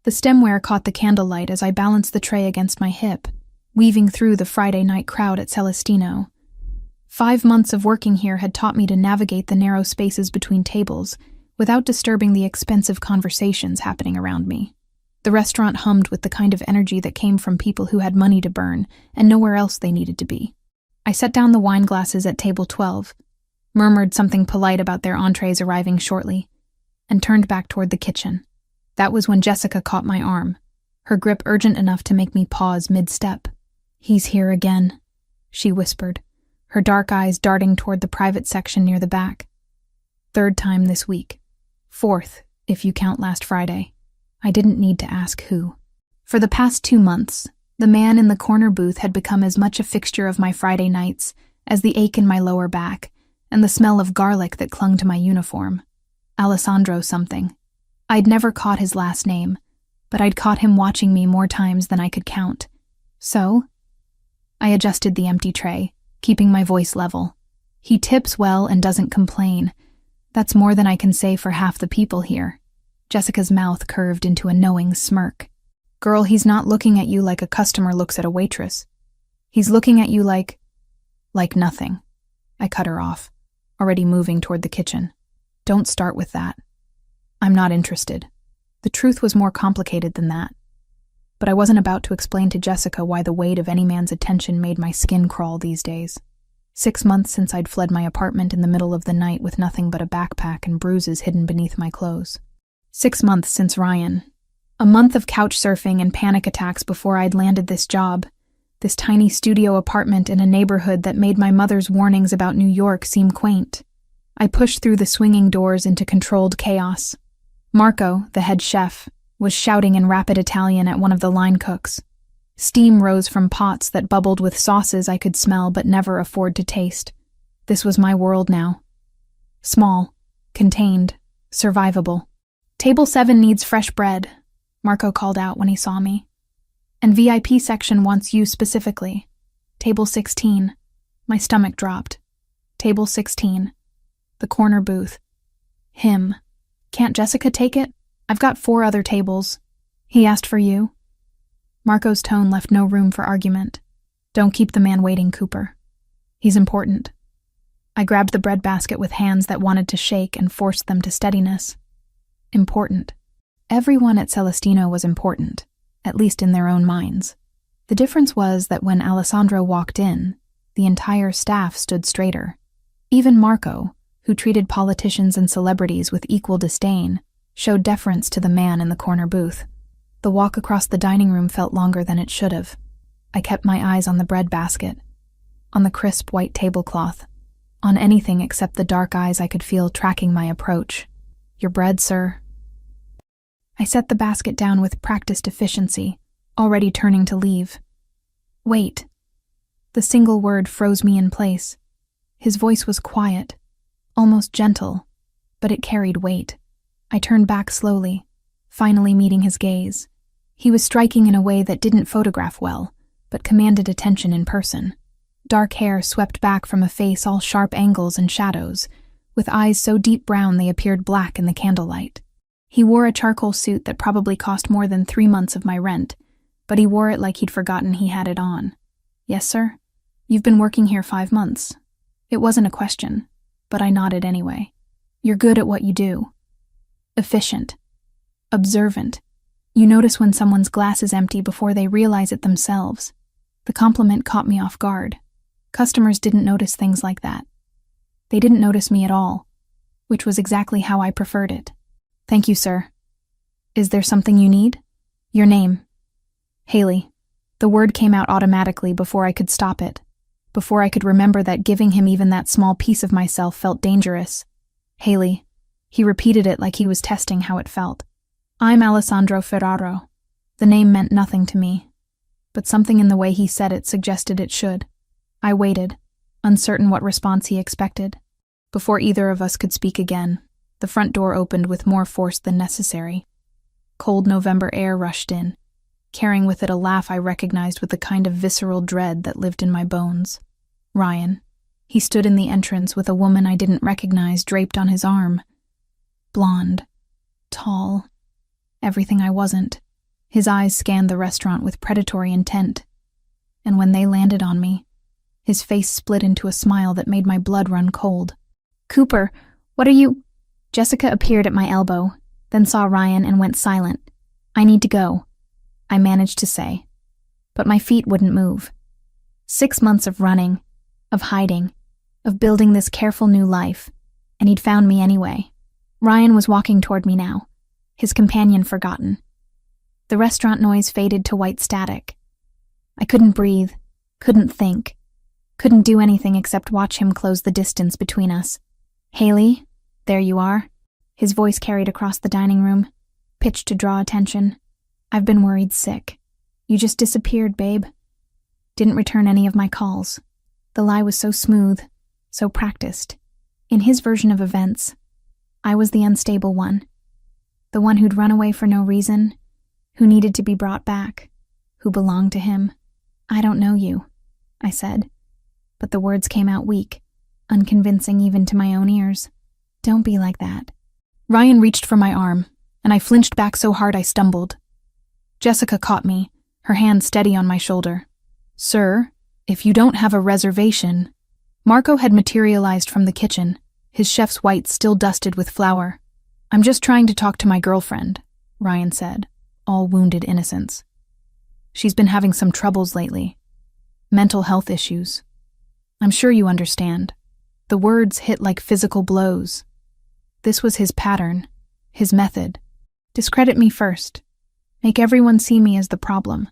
The stemware caught the candlelight as I balanced the tray against my hip, weaving through the Friday night crowd at Celestino. 5 months of working here had taught me to navigate the narrow spaces between tables without disturbing the expensive conversations happening around me. The restaurant hummed with the kind of energy that came from people who had money to burn and nowhere else they needed to be. I set down the wine glasses at table 12, murmured something polite about their entrees arriving shortly, and turned back toward the kitchen. That was when Jessica caught my arm, her grip urgent enough to make me pause mid-step. "He's here again," she whispered, her dark eyes darting toward the private section near the back. "Third time this week. Fourth, if you count last Friday." I didn't need to ask who. For the past 2 months, the man in the corner booth had become as much a fixture of my Friday nights as the ache in my lower back and the smell of garlic that clung to my uniform. Alessandro something. I'd never caught his last name, but I'd caught him watching me more times than I could count. So, I adjusted the empty tray, keeping my voice level. "He tips well and doesn't complain. That's more than I can say for half the people here." Jessica's mouth curved into a knowing smirk. "Girl, he's not looking at you like a customer looks at a waitress. He's looking at you like nothing." I cut her off, already moving toward the kitchen. "Don't start with that. I'm not interested." The truth was more complicated than that. But I wasn't about to explain to Jessica why the weight of any man's attention made my skin crawl these days. 6 months since I'd fled my apartment in the middle of the night with nothing but a backpack and bruises hidden beneath my clothes. 6 months since Ryan. A month of couch surfing and panic attacks before I'd landed this job, this tiny studio apartment in a neighborhood that made my mother's warnings about New York seem quaint. I pushed through the swinging doors into controlled chaos. Marco, the head chef, was shouting in rapid Italian at one of the line cooks. Steam rose from pots that bubbled with sauces I could smell but never afford to taste. This was my world now. Small, contained, survivable. "Table 7 needs fresh bread," Marco called out when he saw me. "And VIP section wants you specifically. Table 16. My stomach dropped. Table 16. The corner booth. Him. "Can't Jessica take it? I've got 4 other tables." "He asked for you." Marco's tone left no room for argument. "Don't keep the man waiting, Cooper. He's important." I grabbed the bread basket with hands that wanted to shake and forced them to steadiness. Important. Everyone at Celestino was important, at least in their own minds. The difference was that when Alessandro walked in, the entire staff stood straighter. Even Marco, who treated politicians and celebrities with equal disdain, showed deference to the man in the corner booth. The walk across the dining room felt longer than it should have. I kept my eyes on the bread basket, on the crisp white tablecloth, on anything except the dark eyes I could feel tracking my approach. "Your bread, sir." I set the basket down with practiced efficiency, already turning to leave. "Wait." The single word froze me in place. His voice was quiet, almost gentle, but it carried weight. I turned back slowly, finally meeting his gaze. He was striking in a way that didn't photograph well, but commanded attention in person. Dark hair swept back from a face all sharp angles and shadows, with eyes so deep brown they appeared black in the candlelight. He wore a charcoal suit that probably cost more than 3 months of my rent, but he wore it like he'd forgotten he had it on. "Yes, sir? You've been working here 5 months." It wasn't a question, but I nodded anyway. "You're good at what you do. Efficient. Observant. You notice when someone's glass is empty before they realize it themselves." The compliment caught me off guard. Customers didn't notice things like that. They didn't notice me at all, which was exactly how I preferred it. "Thank you, sir. Is there something you need?" "Your name." "Haley." The word came out automatically before I could stop it, before I could remember that giving him even that small piece of myself felt dangerous. "Haley." He repeated it like he was testing how it felt. "I'm Alessandro Ferraro." The name meant nothing to me, but something in the way he said it suggested it should. I waited, uncertain what response he expected. Before either of us could speak again, the front door opened with more force than necessary. Cold November air rushed in, carrying with it a laugh I recognized with the kind of visceral dread that lived in my bones. Ryan. He stood in the entrance with a woman I didn't recognize draped on his arm. Blonde. Tall. Everything I wasn't. His eyes scanned the restaurant with predatory intent, and when they landed on me, his face split into a smile that made my blood run cold. "Cooper, what are you—" Jessica appeared at my elbow, then saw Ryan and went silent. "I need to go," I managed to say, but my feet wouldn't move. 6 months of running, of hiding, of building this careful new life, and he'd found me anyway. Ryan was walking toward me now, his companion forgotten. The restaurant noise faded to white static. I couldn't breathe, couldn't think, couldn't do anything except watch him close the distance between us. "Haley, there you are." His voice carried across the dining room, pitched to draw attention. "I've been worried sick. You just disappeared, babe." Didn't return any of my calls. The lie was so smooth, so practiced. In his version of events, I was the unstable one. The one who'd run away for no reason, who needed to be brought back, who belonged to him. "I don't know you," I said, but the words came out weak, unconvincing even to my own ears. "Don't be like that." Ryan reached for my arm, and I flinched back so hard I stumbled. Jessica caught me, her hand steady on my shoulder. "Sir, if you don't have a reservation—" Marco had materialized from the kitchen, his chef's whites still dusted with flour. "I'm just trying to talk to my girlfriend," Ryan said, all wounded innocence. "She's been having some troubles lately. Mental health issues. I'm sure you understand." The words hit like physical blows. This was his pattern, his method. Discredit me first. Make everyone see me as the problem,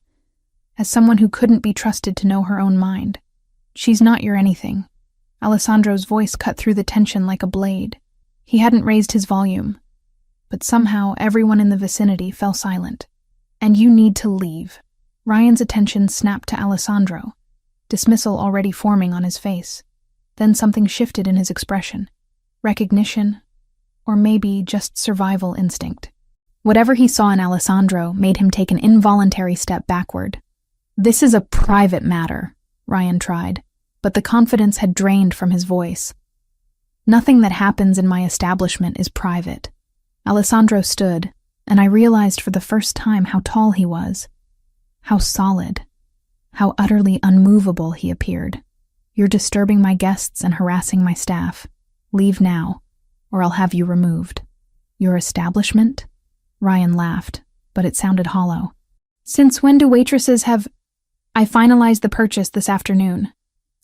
as someone who couldn't be trusted to know her own mind. "She's not your anything." Alessandro's voice cut through the tension like a blade. He hadn't raised his volume, but somehow everyone in the vicinity fell silent. "And you need to leave." Ryan's attention snapped to Alessandro, dismissal already forming on his face. Then something shifted in his expression. Recognition, or maybe just survival instinct. Whatever he saw in Alessandro made him take an involuntary step backward. "This is a private matter," Ryan tried, but the confidence had drained from his voice. "Nothing that happens in my establishment is private." Alessandro stood, and I realized for the first time how tall he was, how solid, how utterly unmovable he appeared. "You're disturbing my guests and harassing my staff. Leave now, or I'll have you removed." "Your establishment?" Ryan laughed, but it sounded hollow. "Since when do waitresses have—" "I finalized the purchase this afternoon."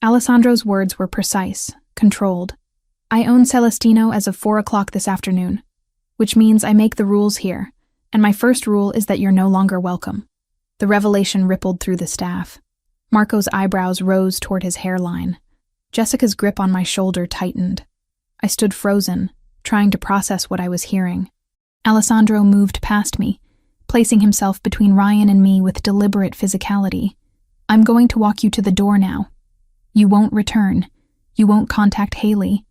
Alessandro's words were precise, controlled. "I own Celestino as of 4 o'clock this afternoon, which means I make the rules here, and my first rule is that you're no longer welcome." The revelation rippled through the staff. Marco's eyebrows rose toward his hairline. Jessica's grip on my shoulder tightened. I stood frozen, trying to process what I was hearing. Alessandro moved past me, placing himself between Ryan and me with deliberate physicality. "I'm going to walk you to the door now. You won't return. You won't contact Haley.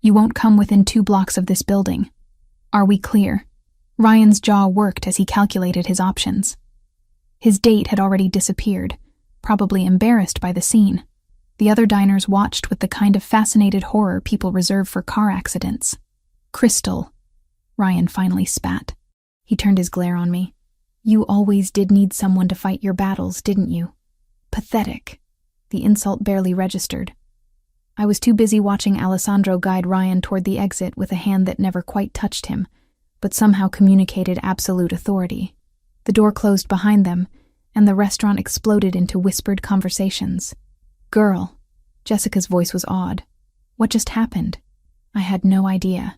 You won't come within 2 blocks of this building. Are we clear?" Ryan's jaw worked as he calculated his options. His date had already disappeared, probably embarrassed by the scene. The other diners watched with the kind of fascinated horror people reserve for car accidents. "Crystal," Ryan finally spat. He turned his glare on me. "You always did need someone to fight your battles, didn't you?" Pathetic. The insult barely registered. I was too busy watching Alessandro guide Ryan toward the exit with a hand that never quite touched him, but somehow communicated absolute authority. The door closed behind them, and the restaurant exploded into whispered conversations. "Girl," Jessica's voice was awed. "What just happened?" I had no idea.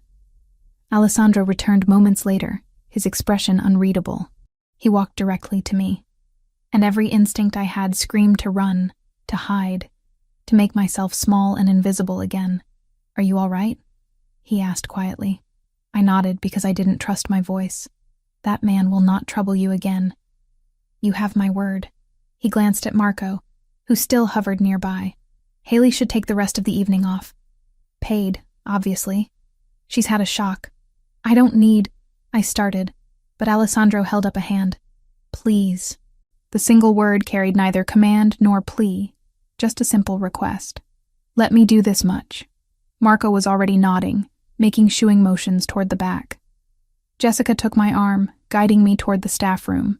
Alessandro returned moments later, his expression unreadable. He walked directly to me, and every instinct I had screamed to run, to hide, to make myself small and invisible again. "Are you all right?" he asked quietly. I nodded because I didn't trust my voice. "That man will not trouble you again. You have my word." He glanced at Marco, who still hovered nearby. "Haley should take the rest of the evening off. Paid, obviously. She's had a shock." "I don't need—" I started, but Alessandro held up a hand. "Please." The single word carried neither command nor plea, just a simple request. "Let me do this much." Marco was already nodding, making shooing motions toward the back. Jessica took my arm, guiding me toward the staff room.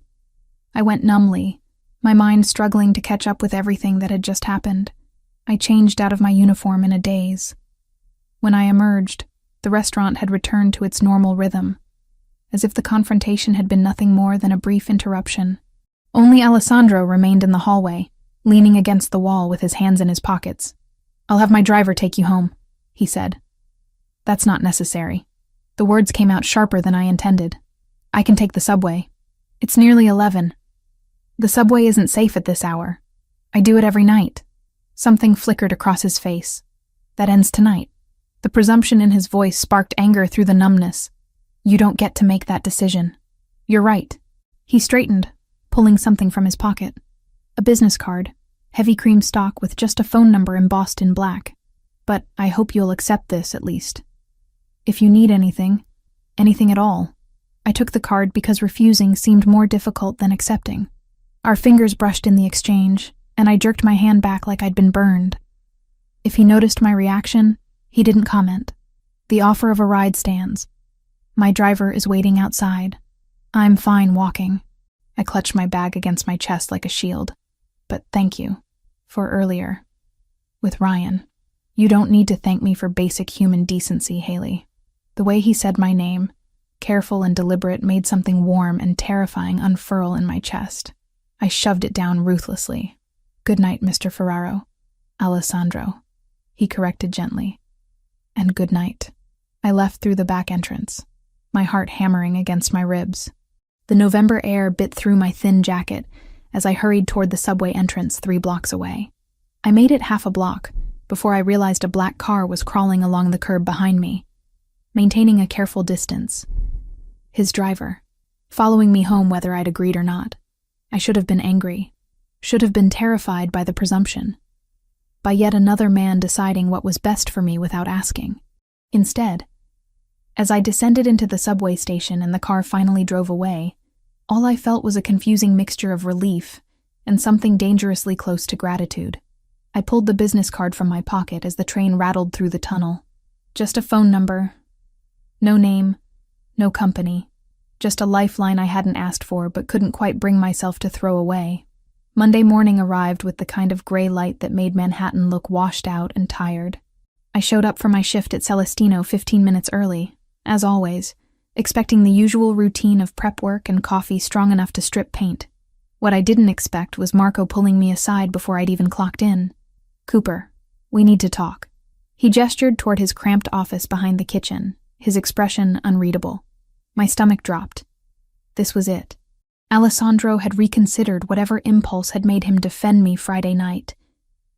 I went numbly, my mind struggling to catch up with everything that had just happened. I changed out of my uniform in a daze. When I emerged, the restaurant had returned to its normal rhythm, as if the confrontation had been nothing more than a brief interruption. Only Alessandro remained in the hallway, leaning against the wall with his hands in his pockets. "I'll have my driver take you home," he said. "That's not necessary." The words came out sharper than I intended. "I can take the subway. It's nearly 11. The subway isn't safe at this hour. I do it every night." Something flickered across his face. "That ends tonight." The presumption in his voice sparked anger through the numbness. "You don't get to make that decision." "You're right." He straightened, pulling something from his pocket. A business card, heavy cream stock with just a phone number embossed in black. "But I hope you'll accept this, at least. If you need anything at all." I took the card because refusing seemed more difficult than accepting. Our fingers brushed in the exchange, and I jerked my hand back like I'd been burned. If he noticed my reaction, he didn't comment. "The offer of a ride stands. My driver is waiting outside. I'm fine walking." I clutched my bag against my chest like a shield. "But thank you for earlier with Ryan." "You don't need to thank me for basic human decency, Haley." The way he said my name, careful and deliberate, made something warm and terrifying unfurl in my chest. I shoved it down ruthlessly. "Good night, Mr. Ferraro." "Alessandro," he corrected gently. "And good night." I left through the back entrance, my heart hammering against my ribs. The November air bit through my thin jacket as I hurried toward the subway entrance 3 blocks away. I made it half a block before I realized a black car was crawling along the curb behind me, maintaining a careful distance. His driver, following me home whether I'd agreed or not. I should have been angry, should have been terrified by the presumption, by yet another man deciding what was best for me without asking. Instead, as I descended into the subway station and the car finally drove away, all I felt was a confusing mixture of relief and something dangerously close to gratitude. I pulled the business card from my pocket as the train rattled through the tunnel. Just a phone number. No name, no company. Just a lifeline I hadn't asked for but couldn't quite bring myself to throw away. Monday morning arrived with the kind of gray light that made Manhattan look washed out and tired. I showed up for my shift at Celestino 15 minutes early, as always, expecting the usual routine of prep work and coffee strong enough to strip paint. What I didn't expect was Marco pulling me aside before I'd even clocked in. "Cooper, we need to talk." He gestured toward his cramped office behind the kitchen, his expression unreadable. My stomach dropped. This was it. Alessandro had reconsidered whatever impulse had made him defend me Friday night,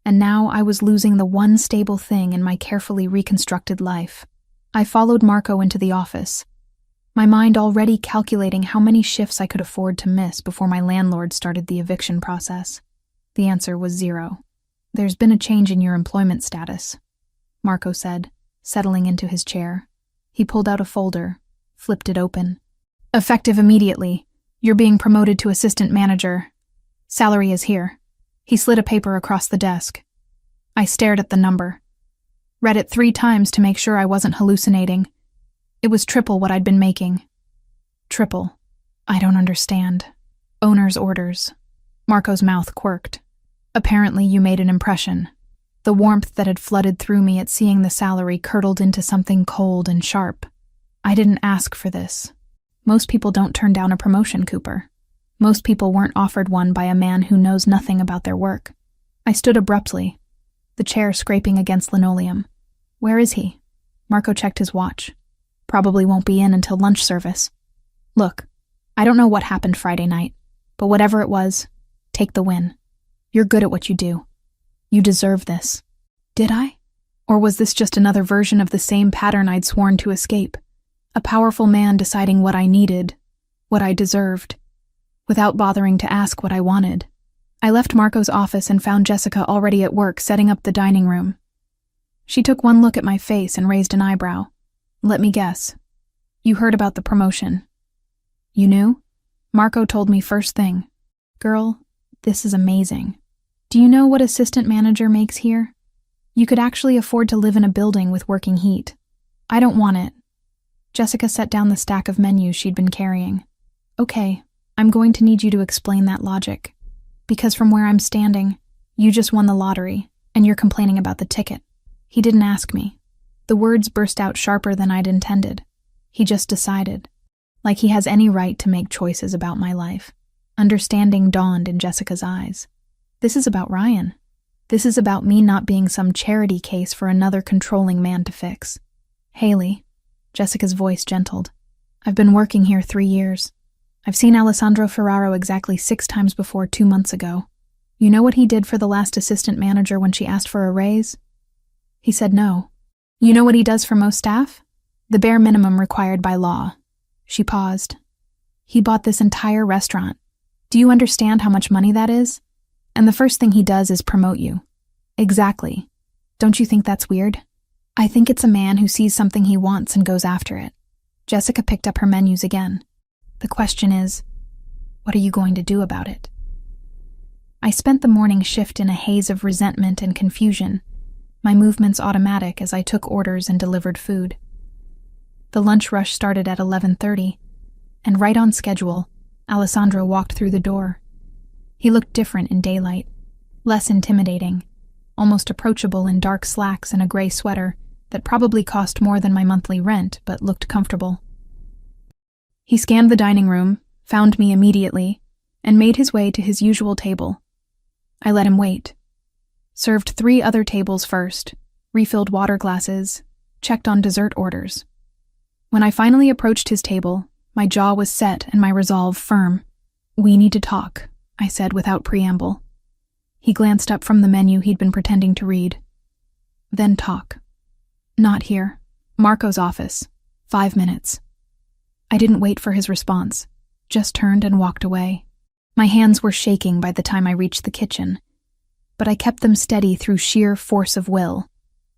and now I was losing the one stable thing in my carefully reconstructed life. I followed Marco into the office, my mind already calculating how many shifts I could afford to miss before my landlord started the eviction process. The answer was 0. "There's been a change in your employment status," Marco said, settling into his chair. He pulled out a folder, flipped it open. "Effective immediately. You're being promoted to assistant manager. Salary is here." He slid a paper across the desk. I stared at the number. Read it 3 times to make sure I wasn't hallucinating. It was triple what I'd been making. Triple. I don't understand. Owner's orders. Marco's mouth quirked. "Apparently you made an impression." The warmth that had flooded through me at seeing the salary curdled into something cold and sharp. I didn't ask for this. Most people don't turn down a promotion, Cooper. Most people weren't offered one by a man who knows nothing about their work. I stood abruptly, the chair scraping against linoleum. "Where is he?" Marco checked his watch. "Probably won't be in until lunch service." "Look, I don't know what happened Friday night, but whatever it was, take the win. You're good at what you do. You deserve this." Did I? Or was this just another version of the same pattern I'd sworn to escape? A powerful man deciding what I needed, what I deserved, without bothering to ask what I wanted. I left Marco's office and found Jessica already at work setting up the dining room. She took one look at my face and raised an eyebrow. "Let me guess. You heard about the promotion." "You knew?" "Marco told me first thing." "Girl, this is amazing. Do you know what assistant manager makes here? You could actually afford to live in a building with working heat. I don't want it." Jessica set down the stack of menus she'd been carrying. "Okay, I'm going to need you to explain that logic. Because from where I'm standing, you just won the lottery, and you're complaining about the ticket. He didn't ask me. The words burst out sharper than I'd intended. He just decided. Like he has any right to make choices about my life. Understanding dawned in Jessica's eyes. This is about Ryan. This is about me not being some charity case for another controlling man to fix. Haley, Jessica's voice gentled. I've been working here 3 years. I've seen Alessandro Ferraro exactly 6 times before 2 months ago. You know what he did for the last assistant manager when she asked for a raise? He said no. You know what he does for most staff? The bare minimum required by law. She paused. He bought this entire restaurant. Do you understand how much money that is? And the first thing he does is promote you. Exactly. Don't you think that's weird? I think it's a man who sees something he wants and goes after it. Jessica picked up her menus again. The question is, what are you going to do about it? I spent the morning shift in a haze of resentment and confusion, my movements automatic as I took orders and delivered food. The lunch rush started at 11:30, and right on schedule, Alessandro walked through the door. He looked different in daylight, less intimidating, almost approachable in dark slacks and a gray sweater that probably cost more than my monthly rent but looked comfortable. He scanned the dining room, found me immediately, and made his way to his usual table. I let him wait. Served 3 other tables first, refilled water glasses, checked on dessert orders. When I finally approached his table, my jaw was set and my resolve firm. We need to talk, I said without preamble. He glanced up from the menu he'd been pretending to read. Then talk. Not here. Marco's office. 5 minutes. I didn't wait for his response, just turned and walked away. My hands were shaking by the time I reached the kitchen, but I kept them steady through sheer force of will.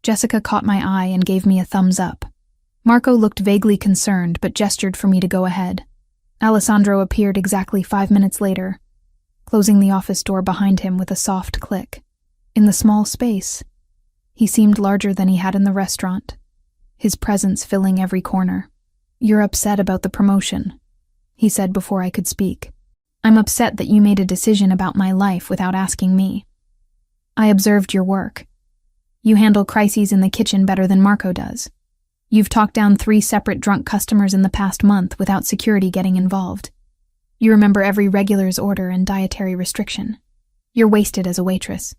Jessica caught my eye and gave me a thumbs up. Marco looked vaguely concerned but gestured for me to go ahead. Alessandro appeared exactly 5 minutes later, closing the office door behind him with a soft click. In the small space, he seemed larger than he had in the restaurant, his presence filling every corner. You're upset about the promotion, he said before I could speak. I'm upset that you made a decision about my life without asking me. I observed your work. You handle crises in the kitchen better than Marco does. You've talked down 3 separate drunk customers in the past month without security getting involved. You remember every regular's order and dietary restriction. You're wasted as a waitress.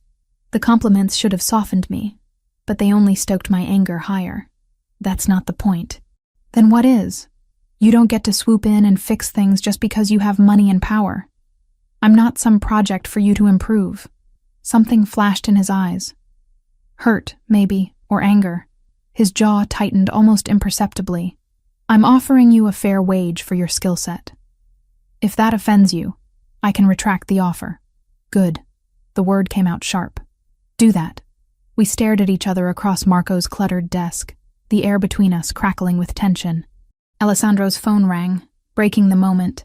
The compliments should have softened me, but they only stoked my anger higher. That's not the point. Then what is? You don't get to swoop in and fix things just because you have money and power. I'm not some project for you to improve. Something flashed in his eyes. Hurt, maybe, or anger. His jaw tightened almost imperceptibly. I'm offering you a fair wage for your skill set. If that offends you, I can retract the offer. Good. The word came out sharp. Do that. We stared at each other across Marco's cluttered desk, the air between us crackling with tension. Alessandro's phone rang, breaking the moment.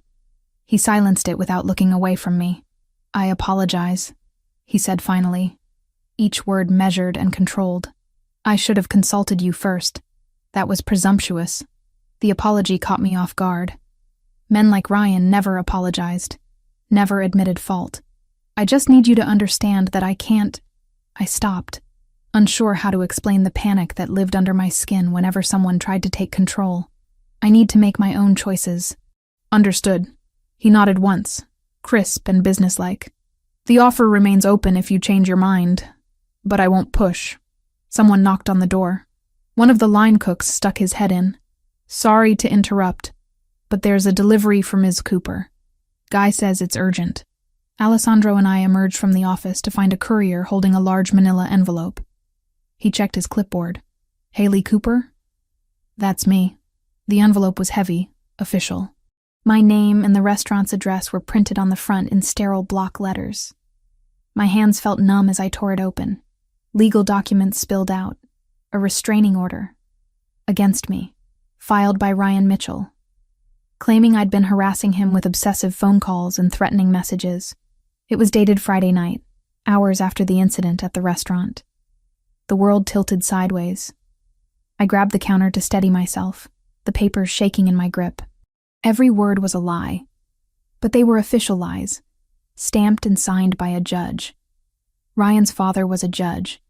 He silenced it without looking away from me. I apologize, he said finally, each word measured and controlled. I should have consulted you first. That was presumptuous. The apology caught me off guard. Men like Ryan never apologized, never admitted fault. I just need you to understand that I can't. I stopped, unsure how to explain the panic that lived under my skin whenever someone tried to take control. I need to make my own choices. Understood. He nodded once, crisp and businesslike. The offer remains open if you change your mind, but I won't push. Someone knocked on the door. One of the line cooks stuck his head in. Sorry to interrupt, but there's a delivery for Ms. Cooper. Guy says it's urgent. Alessandro and I emerged from the office to find a courier holding a large manila envelope. He checked his clipboard. Haley Cooper? That's me. The envelope was heavy, official. My name and the restaurant's address were printed on the front in sterile block letters. My hands felt numb as I tore it open. Legal documents spilled out. A restraining order. Against me. Filed by Ryan Mitchell. Claiming I'd been harassing him with obsessive phone calls and threatening messages. It was dated Friday night, hours after the incident at the restaurant. The world tilted sideways. I grabbed the counter to steady myself, the papers shaking in my grip. Every word was a lie. But they were official lies, stamped and signed by a judge. Ryan's father was a judge.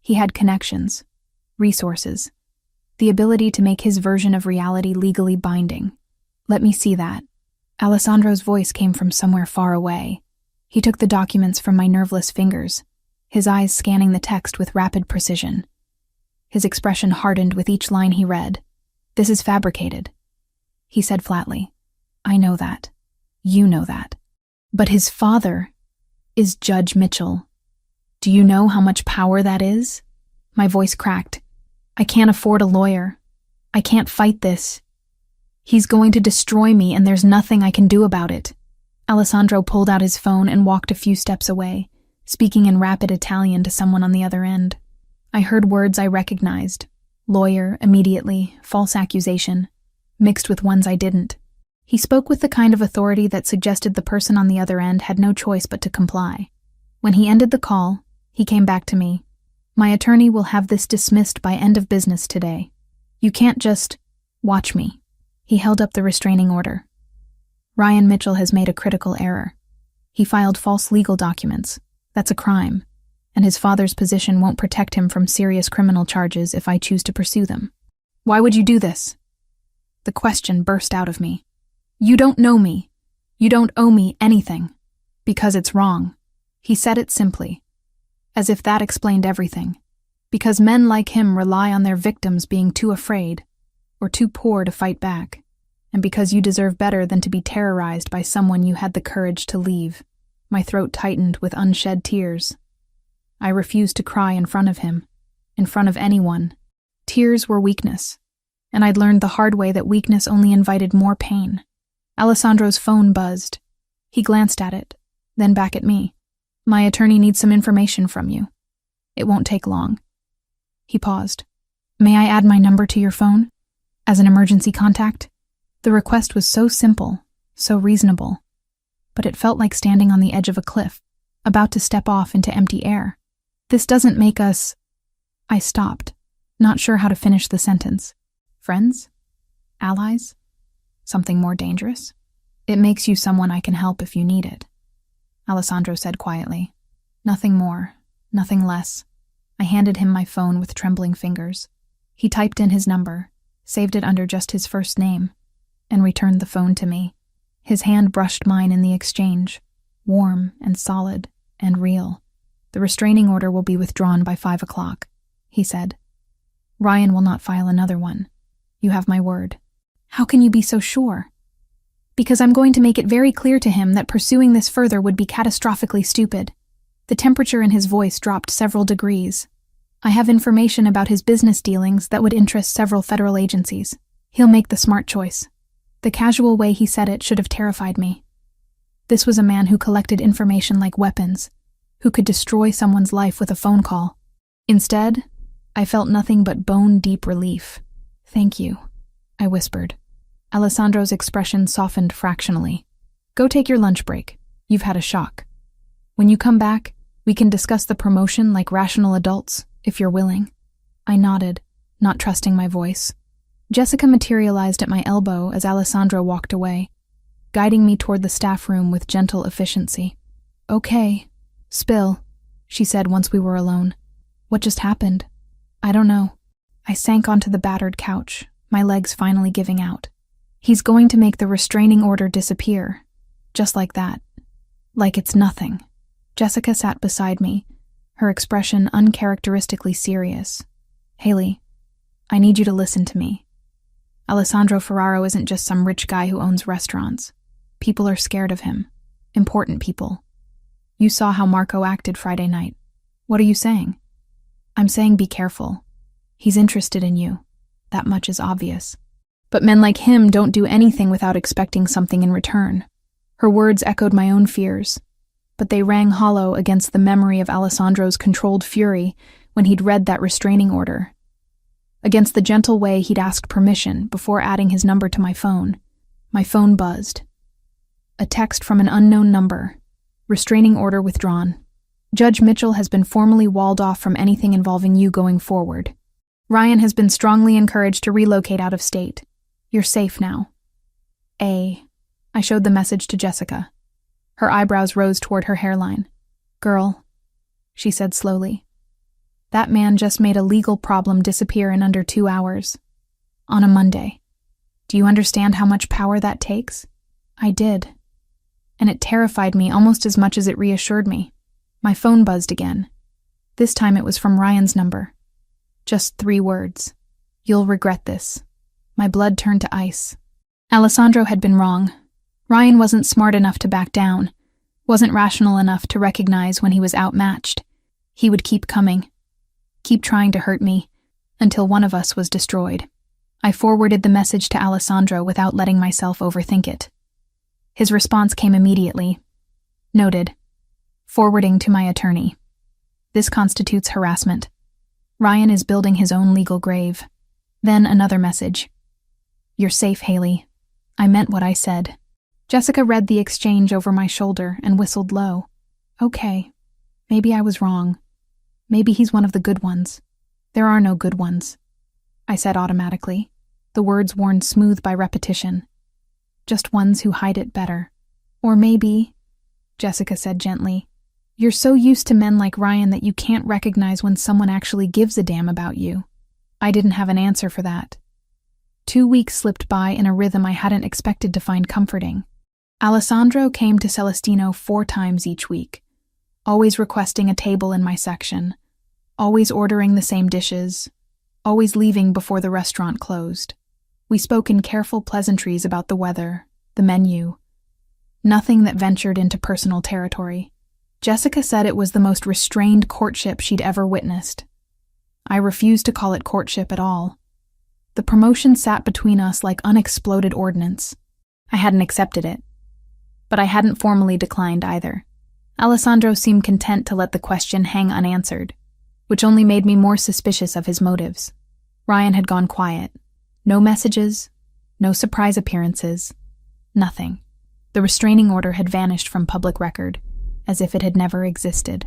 He had connections, resources, the ability to make his version of reality legally binding. Let me see that. Alessandro's voice came from somewhere far away. He took the documents from my nerveless fingers, his eyes scanning the text with rapid precision. His expression hardened with each line he read. "This is fabricated," he said flatly. "I know that. You know that. But his father is Judge Mitchell. Do you know how much power that is?" My voice cracked. "I can't afford a lawyer. I can't fight this. He's going to destroy me, and there's nothing I can do about it." Alessandro pulled out his phone and walked a few steps away, speaking in rapid Italian to someone on the other end. I heard words I recognized. Lawyer, immediately, false accusation, mixed with ones I didn't. He spoke with the kind of authority that suggested the person on the other end had no choice but to comply. When he ended the call, he came back to me. "My attorney will have this dismissed by end of business today. You can't just watch me." He held up the restraining order. "Ryan Mitchell has made a critical error. He filed false legal documents. That's a crime, and his father's position won't protect him from serious criminal charges if I choose to pursue them." "Why would you do this?" The question burst out of me. "You don't know me. You don't owe me anything. Because it's wrong." He said it simply, as if that explained everything. Because men like him rely on their victims being too afraid or too poor to fight back, and because you deserve better than to be terrorized by someone you had the courage to leave. My throat tightened with unshed tears. I refused to cry in front of him, in front of anyone. Tears were weakness, and I'd learned the hard way that weakness only invited more pain. Alessandro's phone buzzed. He glanced at it, then back at me. "My attorney needs some information from you. It won't take long." He paused. "May I add my number to your phone? As an emergency contact?" The request was so simple, so reasonable, but it felt like standing on the edge of a cliff, about to step off into empty air. "This doesn't make us—" I stopped, not sure how to finish the sentence. "Friends? Allies? Something more dangerous?" "It makes you someone I can help if you need it," Alessandro said quietly. "Nothing more, nothing less." I handed him my phone with trembling fingers. He typed in his number, saved it under just his first name, and returned the phone to me. His hand brushed mine in the exchange, warm and solid and real. "The restraining order will be withdrawn by 5 o'clock, he said. "Ryan will not file another one. You have my word." "How can you be so sure?" "Because I'm going to make it very clear to him that pursuing this further would be catastrophically stupid." The temperature in his voice dropped several degrees. "I have information about his business dealings that would interest several federal agencies. He'll make the smart choice." The casual way he said it should have terrified me. This was a man who collected information like weapons, who could destroy someone's life with a phone call. Instead, I felt nothing but bone-deep relief. "Thank you," I whispered. Alessandro's expression softened fractionally. "Go take your lunch break. You've had a shock. When you come back, we can discuss the promotion like rational adults, if you're willing." I nodded, not trusting my voice. Jessica materialized at my elbow as Alessandro walked away, guiding me toward the staff room with gentle efficiency. "Okay, spill," she said once we were alone. "What just happened?" "I don't know." I sank onto the battered couch, my legs finally giving out. "He's going to make the restraining order disappear. Just like that. Like it's nothing." Jessica sat beside me, her expression uncharacteristically serious. "Haley, I need you to listen to me. Alessandro Ferraro isn't just some rich guy who owns restaurants. People are scared of him. Important people. You saw how Marco acted Friday night. What are you saying?" "I'm saying be careful. He's interested in you. That much is obvious. But men like him don't do anything without expecting something in return." Her words echoed my own fears, but they rang hollow against the memory of Alessandro's controlled fury when he'd read that restraining order, against the gentle way he'd asked permission before adding his number to my phone. My phone buzzed. A text from an unknown number. "Restraining order withdrawn. Judge Mitchell has been formally walled off from anything involving you going forward. Ryan has been strongly encouraged to relocate out of state. You're safe now. A. I showed the message to Jessica. Her eyebrows rose toward her hairline. "Girl," she said slowly, "that man just made a legal problem disappear in under 2 hours. On a Monday. Do you understand how much power that takes?" I did. And it terrified me almost as much as it reassured me. My phone buzzed again. This time it was from Ryan's number. Just 3 words. "You'll regret this." My blood turned to ice. Alessandro had been wrong. Ryan wasn't smart enough to back down, wasn't rational enough to recognize when he was outmatched. He would keep coming, keep trying to hurt me, until one of us was destroyed. I forwarded the message to Alessandro without letting myself overthink it. His response came immediately. "Noted. Forwarding to my attorney. This constitutes harassment. Ryan is building his own legal grave." Then another message. "You're safe, Haley. I meant what I said." Jessica read the exchange over my shoulder and whistled low. "Okay. Maybe I was wrong. Maybe he's one of the good ones. There are no good ones," I said automatically, the words worn smooth by repetition. "Just ones who hide it better. Or maybe," Jessica said gently, "you're so used to men like Ryan that you can't recognize when someone actually gives a damn about you." I didn't have an answer for that. 2 weeks slipped by in a rhythm I hadn't expected to find comforting. Alessandro came to Celestino 4 times each week, always requesting a table in my section, always ordering the same dishes, always leaving before the restaurant closed. We spoke in careful pleasantries about the weather, the menu, nothing that ventured into personal territory. Jessica said it was the most restrained courtship she'd ever witnessed. I refused to call it courtship at all. The promotion sat between us like unexploded ordnance. I hadn't accepted it. But I hadn't formally declined either. Alessandro seemed content to let the question hang unanswered, which only made me more suspicious of his motives. Ryan had gone quiet. No messages, no surprise appearances, nothing. The restraining order had vanished from public record, as if it had never existed.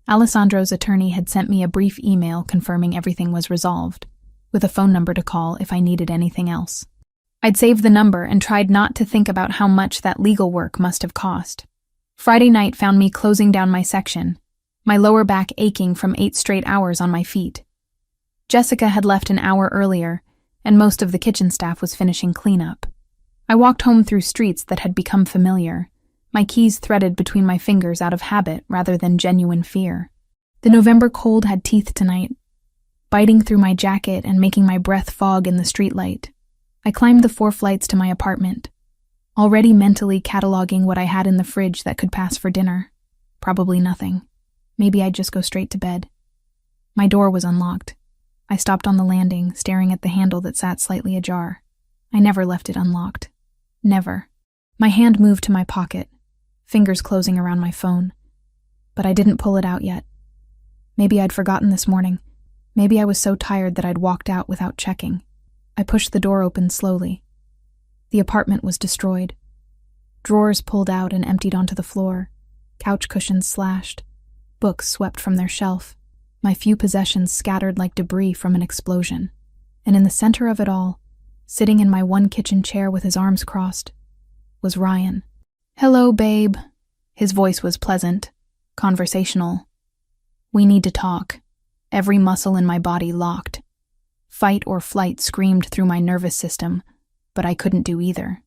Alessandro's attorney had sent me a brief email confirming everything was resolved, with a phone number to call if I needed anything else. I'd saved the number and tried not to think about how much that legal work must have cost. Friday night found me closing down my section, my lower back aching from 8 straight hours on my feet. Jessica had left an hour earlier, and most of the kitchen staff was finishing cleanup. I walked home through streets that had become familiar, my keys threaded between my fingers out of habit rather than genuine fear. The November cold had teeth tonight, biting through my jacket and making my breath fog in the streetlight. I climbed the 4 flights to my apartment, already mentally cataloging what I had in the fridge that could pass for dinner. Probably nothing. Maybe I'd just go straight to bed. My door was unlocked. I stopped on the landing, staring at the handle that sat slightly ajar. I never left it unlocked. Never. My hand moved to my pocket, fingers closing around my phone. But I didn't pull it out yet. Maybe I'd forgotten this morning. Maybe I was so tired that I'd walked out without checking. I pushed the door open slowly. The apartment was destroyed. Drawers pulled out and emptied onto the floor, couch cushions slashed, books swept from their shelf, my few possessions scattered like debris from an explosion. And in the center of it all, sitting in my one kitchen chair with his arms crossed, was Ryan. "Hello, babe." His voice was pleasant, conversational. "We need to talk." Every muscle in my body locked. Fight or flight screamed through my nervous system, but I couldn't do either.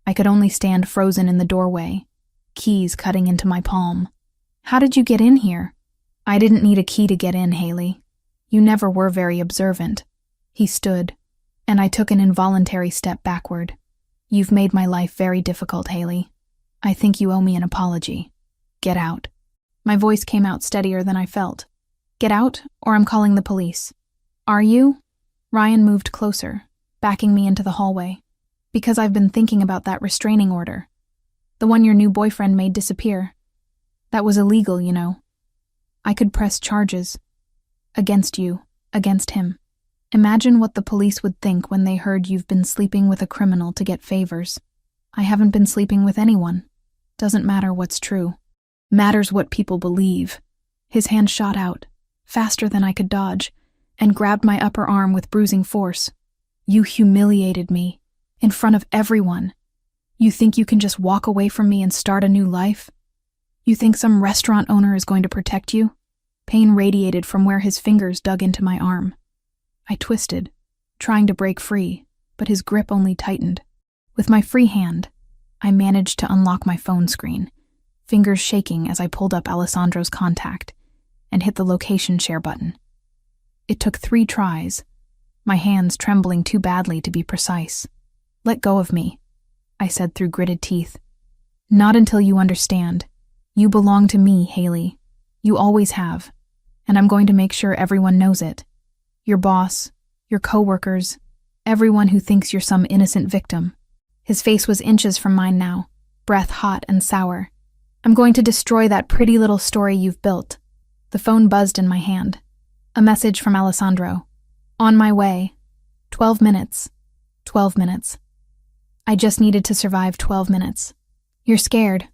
I could only stand frozen in the doorway, keys cutting into my palm. "How did you get in here?" "I didn't need a key to get in, Haley. You never were very observant." He stood, and I took an involuntary step backward. "You've made my life very difficult, Haley. I think you owe me an apology. Get out." My voice came out steadier than I felt. "Get out, or I'm calling the police." "Are you?" Ryan moved closer, backing me into the hallway. "Because I've been thinking about that restraining order. The one your new boyfriend made disappear. That was illegal, you know. I could press charges. Against you, against him. Imagine what the police would think when they heard you've been sleeping with a criminal to get favors. I haven't been sleeping with anyone. Doesn't matter what's true. Matters what people believe." His hand shot out, faster than I could dodge, and grabbed my upper arm with bruising force. "You humiliated me, in front of everyone. You think you can just walk away from me and start a new life? You think some restaurant owner is going to protect you? Pain radiated from where his fingers dug into my arm. I twisted, trying to break free, but his grip only tightened. With my free hand, I managed to unlock my phone screen, fingers shaking as I pulled up Alessandro's contact and hit the location share button. It took 3 tries, my hands trembling too badly to be precise. "Let go of me," I said through gritted teeth. "Not until you understand. You belong to me, Haley. You always have, and I'm going to make sure everyone knows it. Your boss, your coworkers, everyone who thinks you're some innocent victim." His face was inches from mine now, breath hot and sour. "I'm going to destroy that pretty little story you've built." The phone buzzed in my hand. A message from Alessandro. "On my way. 12 minutes. 12 minutes. I just needed to survive 12 minutes. "You're scared,"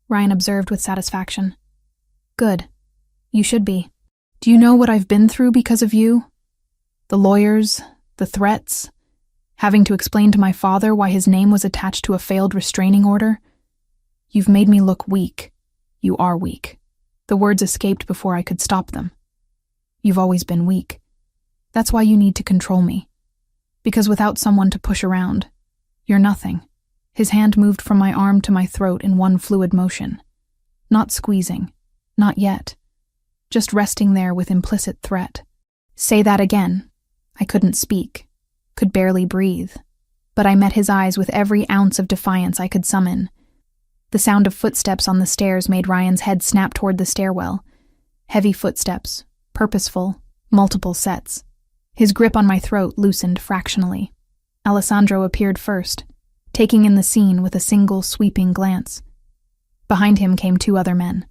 Ryan observed with satisfaction. "Good. You should be. Do you know what I've been through because of you? The lawyers, the threats, having to explain to my father why his name was attached to a failed restraining order. You've made me look weak. You are weak." The words escaped before I could stop them. "You've always been weak. That's why you need to control me. Because without someone to push around, you're nothing." His hand moved from my arm to my throat in one fluid motion. Not squeezing. Not yet. Just resting there with implicit threat. "Say that again." I couldn't speak. Could barely breathe. But I met his eyes with every ounce of defiance I could summon. The sound of footsteps on the stairs made Ryan's head snap toward the stairwell. Heavy footsteps. Purposeful. Multiple sets. His grip on my throat loosened fractionally. Alessandro appeared first, taking in the scene with a single sweeping glance. Behind him came 2 other men.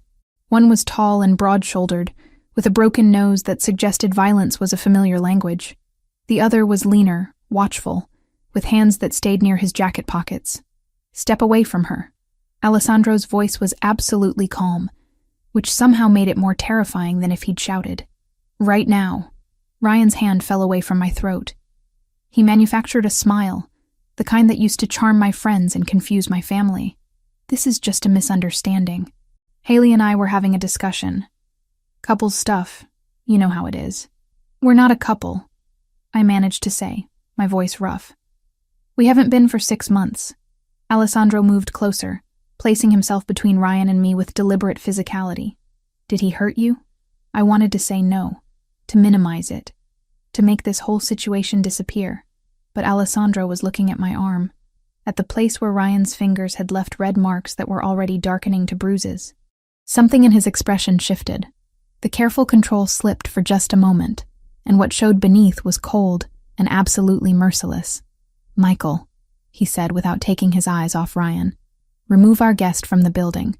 One was tall and broad-shouldered, with a broken nose that suggested violence was a familiar language. The other was leaner, watchful, with hands that stayed near his jacket pockets. "Step away from her." Alessandro's voice was absolutely calm, which somehow made it more terrifying than if he'd shouted. "Right now." Ryan's hand fell away from my throat. He manufactured a smile, the kind that used to charm my friends and confuse my family. "This is just a misunderstanding. Haley and I were having a discussion. Couples stuff, you know how it is. We're not a couple," I managed to say, my voice rough. "We haven't been for 6 months." Alessandro moved closer, placing himself between Ryan and me with deliberate physicality. "Did he hurt you?" I wanted to say no, to minimize it, to make this whole situation disappear, but Alessandro was looking at my arm, at the place where Ryan's fingers had left red marks that were already darkening to bruises. Something in his expression shifted. The careful control slipped for just a moment, and what showed beneath was cold and absolutely merciless. "Michael," he said without taking his eyes off Ryan, "remove our guest from the building.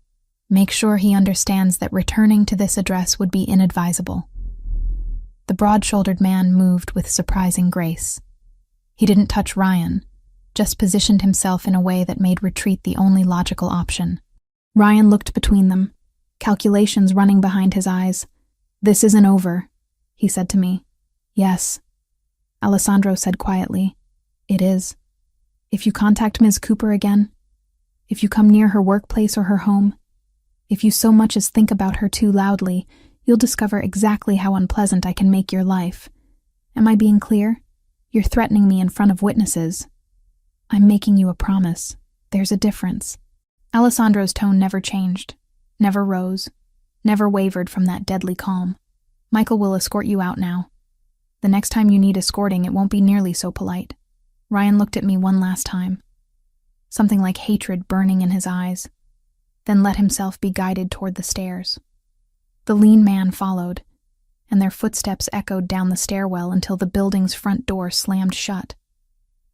Make sure he understands that returning to this address would be inadvisable." The broad-shouldered man moved with surprising grace. He didn't touch Ryan, just positioned himself in a way that made retreat the only logical option. Ryan looked between them, calculations running behind his eyes. "This isn't over," he said to me. "Yes," Alessandro said quietly. "It is. If you contact Ms. Cooper again, if you come near her workplace or her home, if you so much as think about her too loudly, you'll discover exactly how unpleasant I can make your life. Am I being clear? You're threatening me in front of witnesses. I'm making you a promise. There's a difference." Alessandro's tone never changed, never rose, never wavered from that deadly calm. "Michael will escort you out now. The next time you need escorting, it won't be nearly so polite." Ryan looked at me one last time, something like hatred burning in his eyes, then let himself be guided toward the stairs. The lean man followed, and their footsteps echoed down the stairwell until the building's front door slammed shut.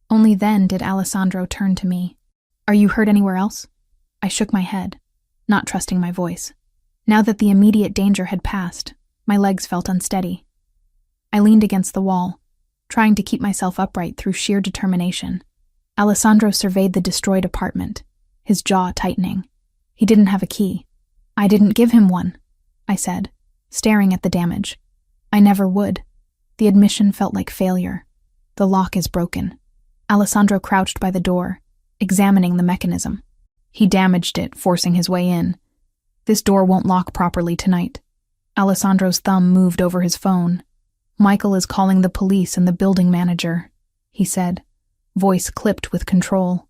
Only then did Alessandro turn to me. "Are you hurt anywhere else?" I shook my head, not trusting my voice. Now that the immediate danger had passed, my legs felt unsteady. I leaned against the wall, trying to keep myself upright through sheer determination. Alessandro surveyed the destroyed apartment, his jaw tightening. He didn't have a key. "I didn't give him one," I said, staring at the damage. "I never would." The admission felt like failure. "The lock is broken." Alessandro crouched by the door, examining the mechanism. He damaged it, forcing his way in. This door won't lock properly tonight. Alessandro's thumb moved over his phone. Michael is calling the police and the building manager, he said, voice clipped with control.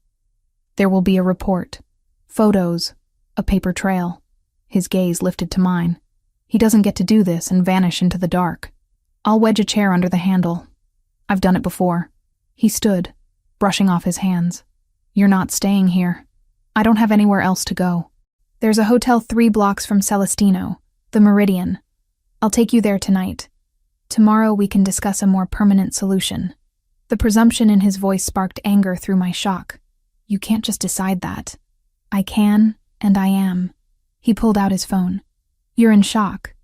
There will be a report. Photos. A paper trail. His gaze lifted to mine. He doesn't get to do this and vanish into the dark. I'll wedge a chair under the handle. I've done it before. He stood, brushing off his hands. You're not staying here. I don't have anywhere else to go. There's a hotel 3 blocks from Celestino, the Meridian. I'll take you there tonight. Tomorrow we can discuss a more permanent solution. The presumption in his voice sparked anger through my shock. You can't just decide that. I can, and I am. He pulled out his phone. You're in shock.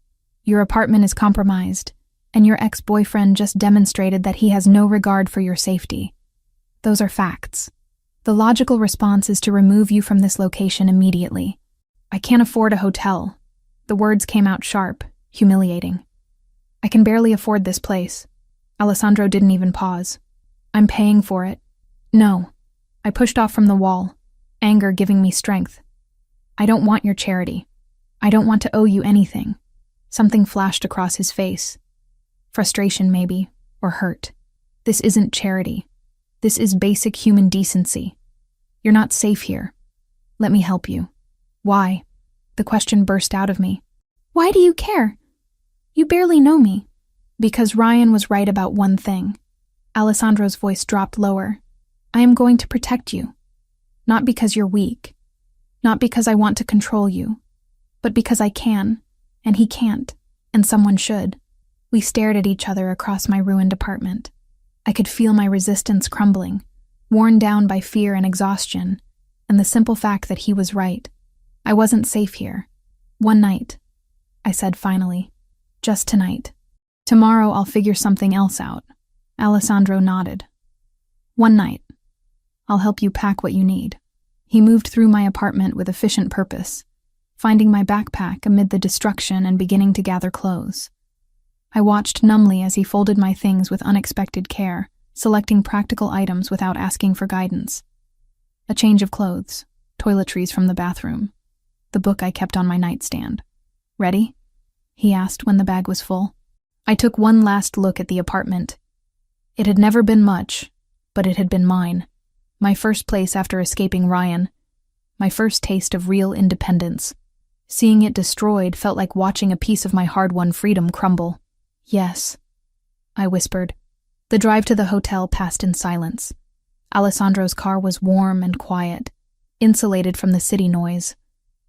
Your apartment is compromised, and your ex-boyfriend just demonstrated that he has no regard for your safety. Those are facts. The logical response is to remove you from this location immediately. I can't afford a hotel. The words came out sharp, humiliating. I can barely afford this place. Alessandro didn't even pause. I'm paying for it. No. I pushed off from the wall, anger giving me strength. I don't want your charity. I don't want to owe you anything. Something flashed across his face. Frustration, maybe, or hurt. This isn't charity. This is basic human decency. You're not safe here. Let me help you. Why? The question burst out of me. Why do you care? You barely know me. Because Ryan was right about one thing. Alessandro's voice dropped lower. I am going to protect you. Not because you're weak. Not because I want to control you. But because I can, and he can't, and someone should. We stared at each other across my ruined apartment. I could feel my resistance crumbling, worn down by fear and exhaustion, and the simple fact that he was right. I wasn't safe here. One night, I said finally. Just tonight. Tomorrow I'll figure something else out. Alessandro nodded. One night. I'll help you pack what you need. He moved through my apartment with efficient purpose, finding my backpack amid the destruction and beginning to gather clothes. I watched numbly as he folded my things with unexpected care, selecting practical items without asking for guidance. A change of clothes, toiletries from the bathroom, the book I kept on my nightstand. Ready? He asked when the bag was full. I took one last look at the apartment. It had never been much, but it had been mine. My first place after escaping Ryan. My first taste of real independence. Seeing it destroyed felt like watching a piece of my hard-won freedom crumble. Yes, I whispered. The drive to the hotel passed in silence. Alessandro's car was warm and quiet, insulated from the city noise.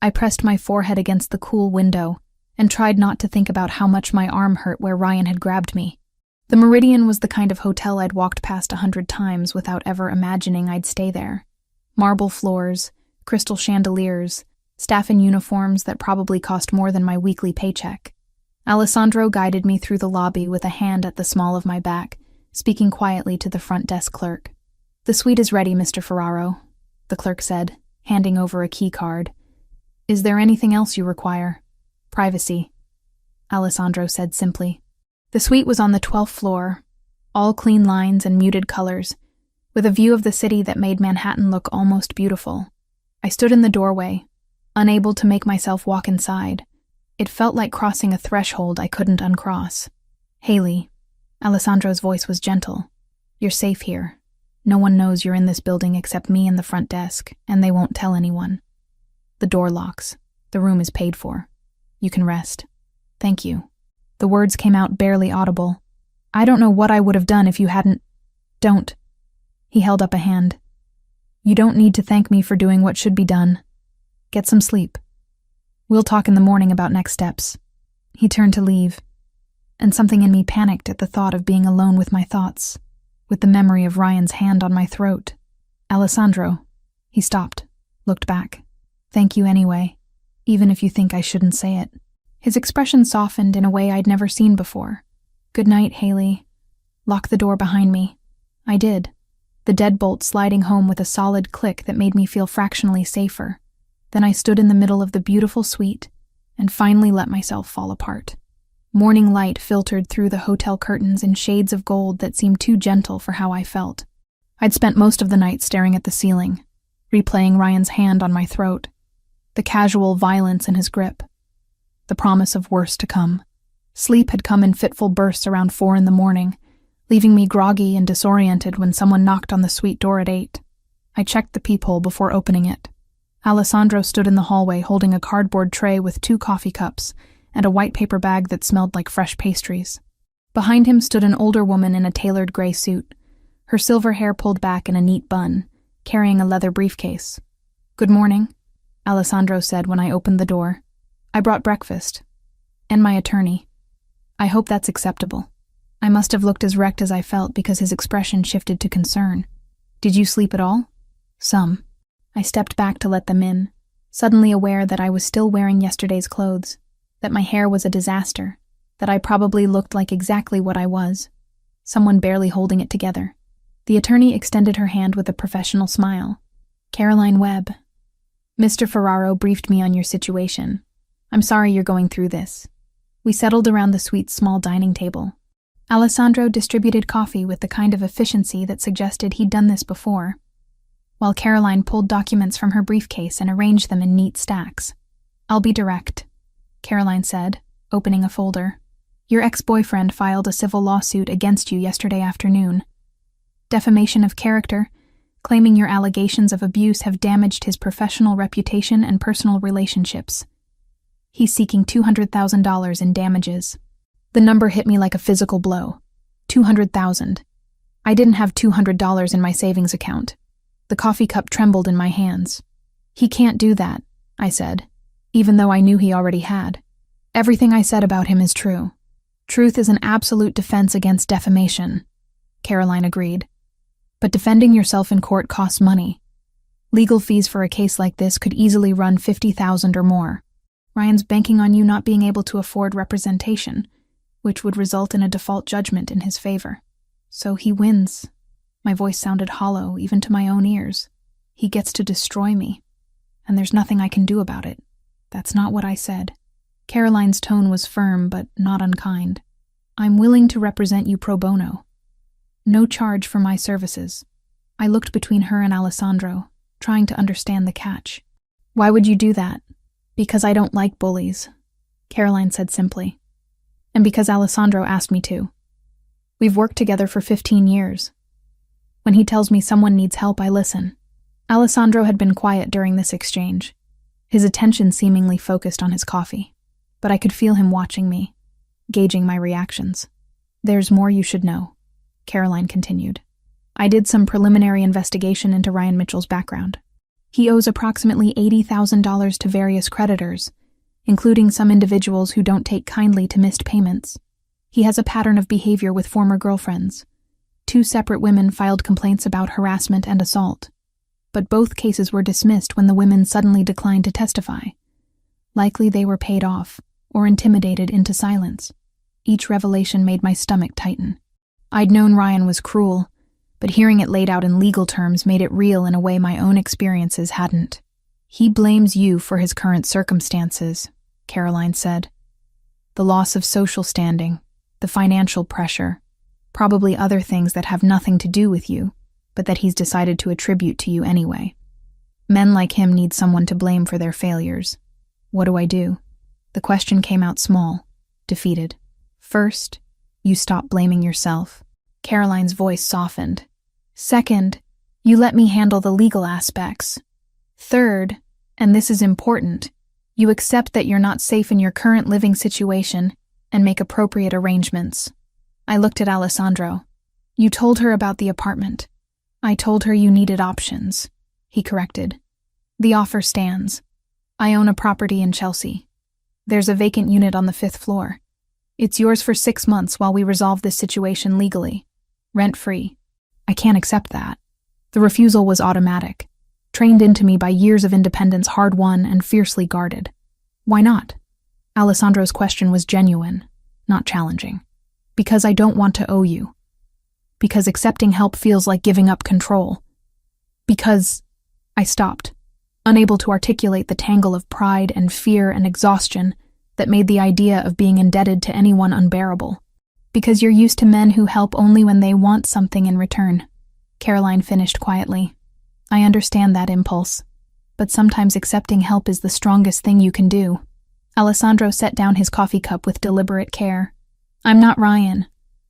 I pressed my forehead against the cool window and tried not to think about how much my arm hurt where Ryan had grabbed me. The Meridian was the kind of hotel I'd walked past 100 times without ever imagining I'd stay there. Marble floors, crystal chandeliers, staff in uniforms that probably cost more than my weekly paycheck. Alessandro guided me through the lobby with a hand at the small of my back, speaking quietly to the front desk clerk. The suite is ready, Mr. Ferraro, the clerk said, handing over a key card. Is there anything else you require? Privacy, Alessandro said simply. The suite was on the 12th floor, all clean lines and muted colors, with a view of the city that made Manhattan look almost beautiful. I stood in the doorway, unable to make myself walk inside. It felt like crossing a threshold I couldn't uncross. Haley, Alessandro's voice was gentle. You're safe here. No one knows you're in this building except me and the front desk, and they won't tell anyone. The door locks. The room is paid for. You can rest. Thank you. The words came out barely audible. I don't know what I would have done if you hadn't... Don't. He held up a hand. You don't need to thank me for doing what should be done. Get some sleep. We'll talk in the morning about next steps. He turned to leave, and something in me panicked at the thought of being alone with my thoughts, with the memory of Ryan's hand on my throat. Alessandro. He stopped, looked back. Thank you anyway, even if you think I shouldn't say it. His expression softened in a way I'd never seen before. Good night, Haley. Lock the door behind me. I did, the deadbolt sliding home with a solid click that made me feel fractionally safer. Then I stood in the middle of the beautiful suite and finally let myself fall apart. Morning light filtered through the hotel curtains in shades of gold that seemed too gentle for how I felt. I'd spent most of the night staring at the ceiling, replaying Ryan's hand on my throat, the casual violence in his grip, the promise of worse to come. Sleep had come in fitful bursts around 4 a.m, leaving me groggy and disoriented when someone knocked on the suite door at 8. I checked the peephole before opening it. Alessandro stood in the hallway holding a cardboard tray with 2 coffee cups and a white paper bag that smelled like fresh pastries. Behind him stood an older woman in a tailored gray suit, her silver hair pulled back in a neat bun, carrying a leather briefcase. "Good morning," Alessandro said when I opened the door. "I brought breakfast. And my attorney. I hope that's acceptable." I must have looked as wrecked as I felt because his expression shifted to concern. "Did you sleep at all?" "Some." I stepped back to let them in, suddenly aware that I was still wearing yesterday's clothes, that my hair was a disaster, that I probably looked like exactly what I was, someone barely holding it together. The attorney extended her hand with a professional smile. "Caroline Webb. Mr. Ferraro briefed me on your situation. I'm sorry you're going through this." We settled around the suite's small dining table. Alessandro distributed coffee with the kind of efficiency that suggested he'd done this before, while Caroline pulled documents from her briefcase and arranged them in neat stacks. "I'll be direct," Caroline said, opening a folder. "Your ex-boyfriend filed a civil lawsuit against you yesterday afternoon. Defamation of character, claiming your allegations of abuse have damaged his professional reputation and personal relationships. He's seeking $200,000 in damages." The number hit me like a physical blow. 200,000. I didn't have $200 in my savings account. The coffee cup trembled in my hands. "He can't do that," I said, even though I knew he already had. "Everything I said about him is true. Truth is an absolute defense against defamation," Caroline agreed. "But defending yourself in court costs money. Legal fees for a case like this could easily run $50,000 or more. Ryan's banking on you not being able to afford representation, which would result in a default judgment in his favor. So he wins." My voice sounded hollow, even to my own ears. "He gets to destroy me, and there's nothing I can do about it." "That's not what I said." Caroline's tone was firm, but not unkind. "I'm willing to represent you pro bono. No charge for my services." I looked between her and Alessandro, trying to understand the catch. "Why would you do that?" "Because I don't like bullies," Caroline said simply. "And because Alessandro asked me to. We've worked together for 15 years. When he tells me someone needs help, I listen." Alessandro had been quiet during this exchange, his attention seemingly focused on his coffee, but I could feel him watching me, gauging my reactions. "There's more you should know," Caroline continued. "I did some preliminary investigation into Ryan Mitchell's background. He owes approximately $80,000 to various creditors, including some individuals who don't take kindly to missed payments. He has a pattern of behavior with former girlfriends. 2 separate women filed complaints about harassment and assault, but both cases were dismissed when the women suddenly declined to testify. Likely they were paid off or intimidated into silence. Each revelation made my stomach tighten. I'd known Ryan was cruel, but hearing it laid out in legal terms made it real in a way my own experiences hadn't. "He blames you for his current circumstances," Caroline said. "The loss of social standing, the financial pressure, probably other things that have nothing to do with you, but that he's decided to attribute to you anyway. Men like him need someone to blame for their failures. What do I do?" The question came out small, defeated. "First, you stop blaming yourself." Caroline's voice softened. "Second, you let me handle the legal aspects. Third, and this is important, you accept that you're not safe in your current living situation and make appropriate arrangements." I looked at Alessandro. "You told her about the apartment." "I told her you needed options," he corrected. "The offer stands. I own a property in Chelsea. There's a vacant unit on the 5th floor. It's yours for 6 months while we resolve this situation legally. Rent-free." I can't accept that. The refusal was automatic, trained into me by years of independence hard-won and fiercely guarded. "Why not?" Alessandro's question was genuine, not challenging. "Because I don't want to owe you. Because accepting help feels like giving up control. Because..." I stopped, unable to articulate the tangle of pride and fear and exhaustion that made the idea of being indebted to anyone unbearable. "Because you're used to men who help only when they want something in return," Caroline finished quietly. I understand that impulse, but sometimes accepting help is the strongest thing you can do. Alessandro set down his coffee cup with deliberate care. I'm not Ryan.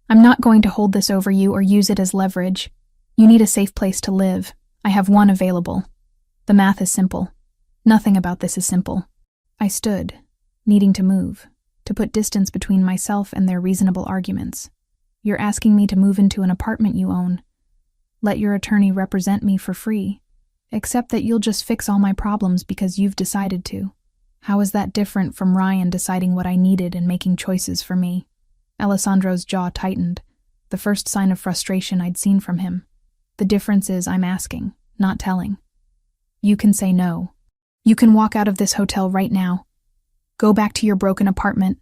I'm not going to hold this over you or use it as leverage. You need a safe place to live. I have one available. The math is simple. Nothing about this is simple. I stood, needing to move, to put distance between myself and their reasonable arguments. You're asking me to move into an apartment you own. Let your attorney represent me for free. Accept that you'll just fix all my problems because you've decided to. How is that different from Ryan deciding what I needed and making choices for me? Alessandro's jaw tightened, the first sign of frustration I'd seen from him. The difference is I'm asking, not telling. You can say no. You can walk out of this hotel right now. Go back to your broken apartment.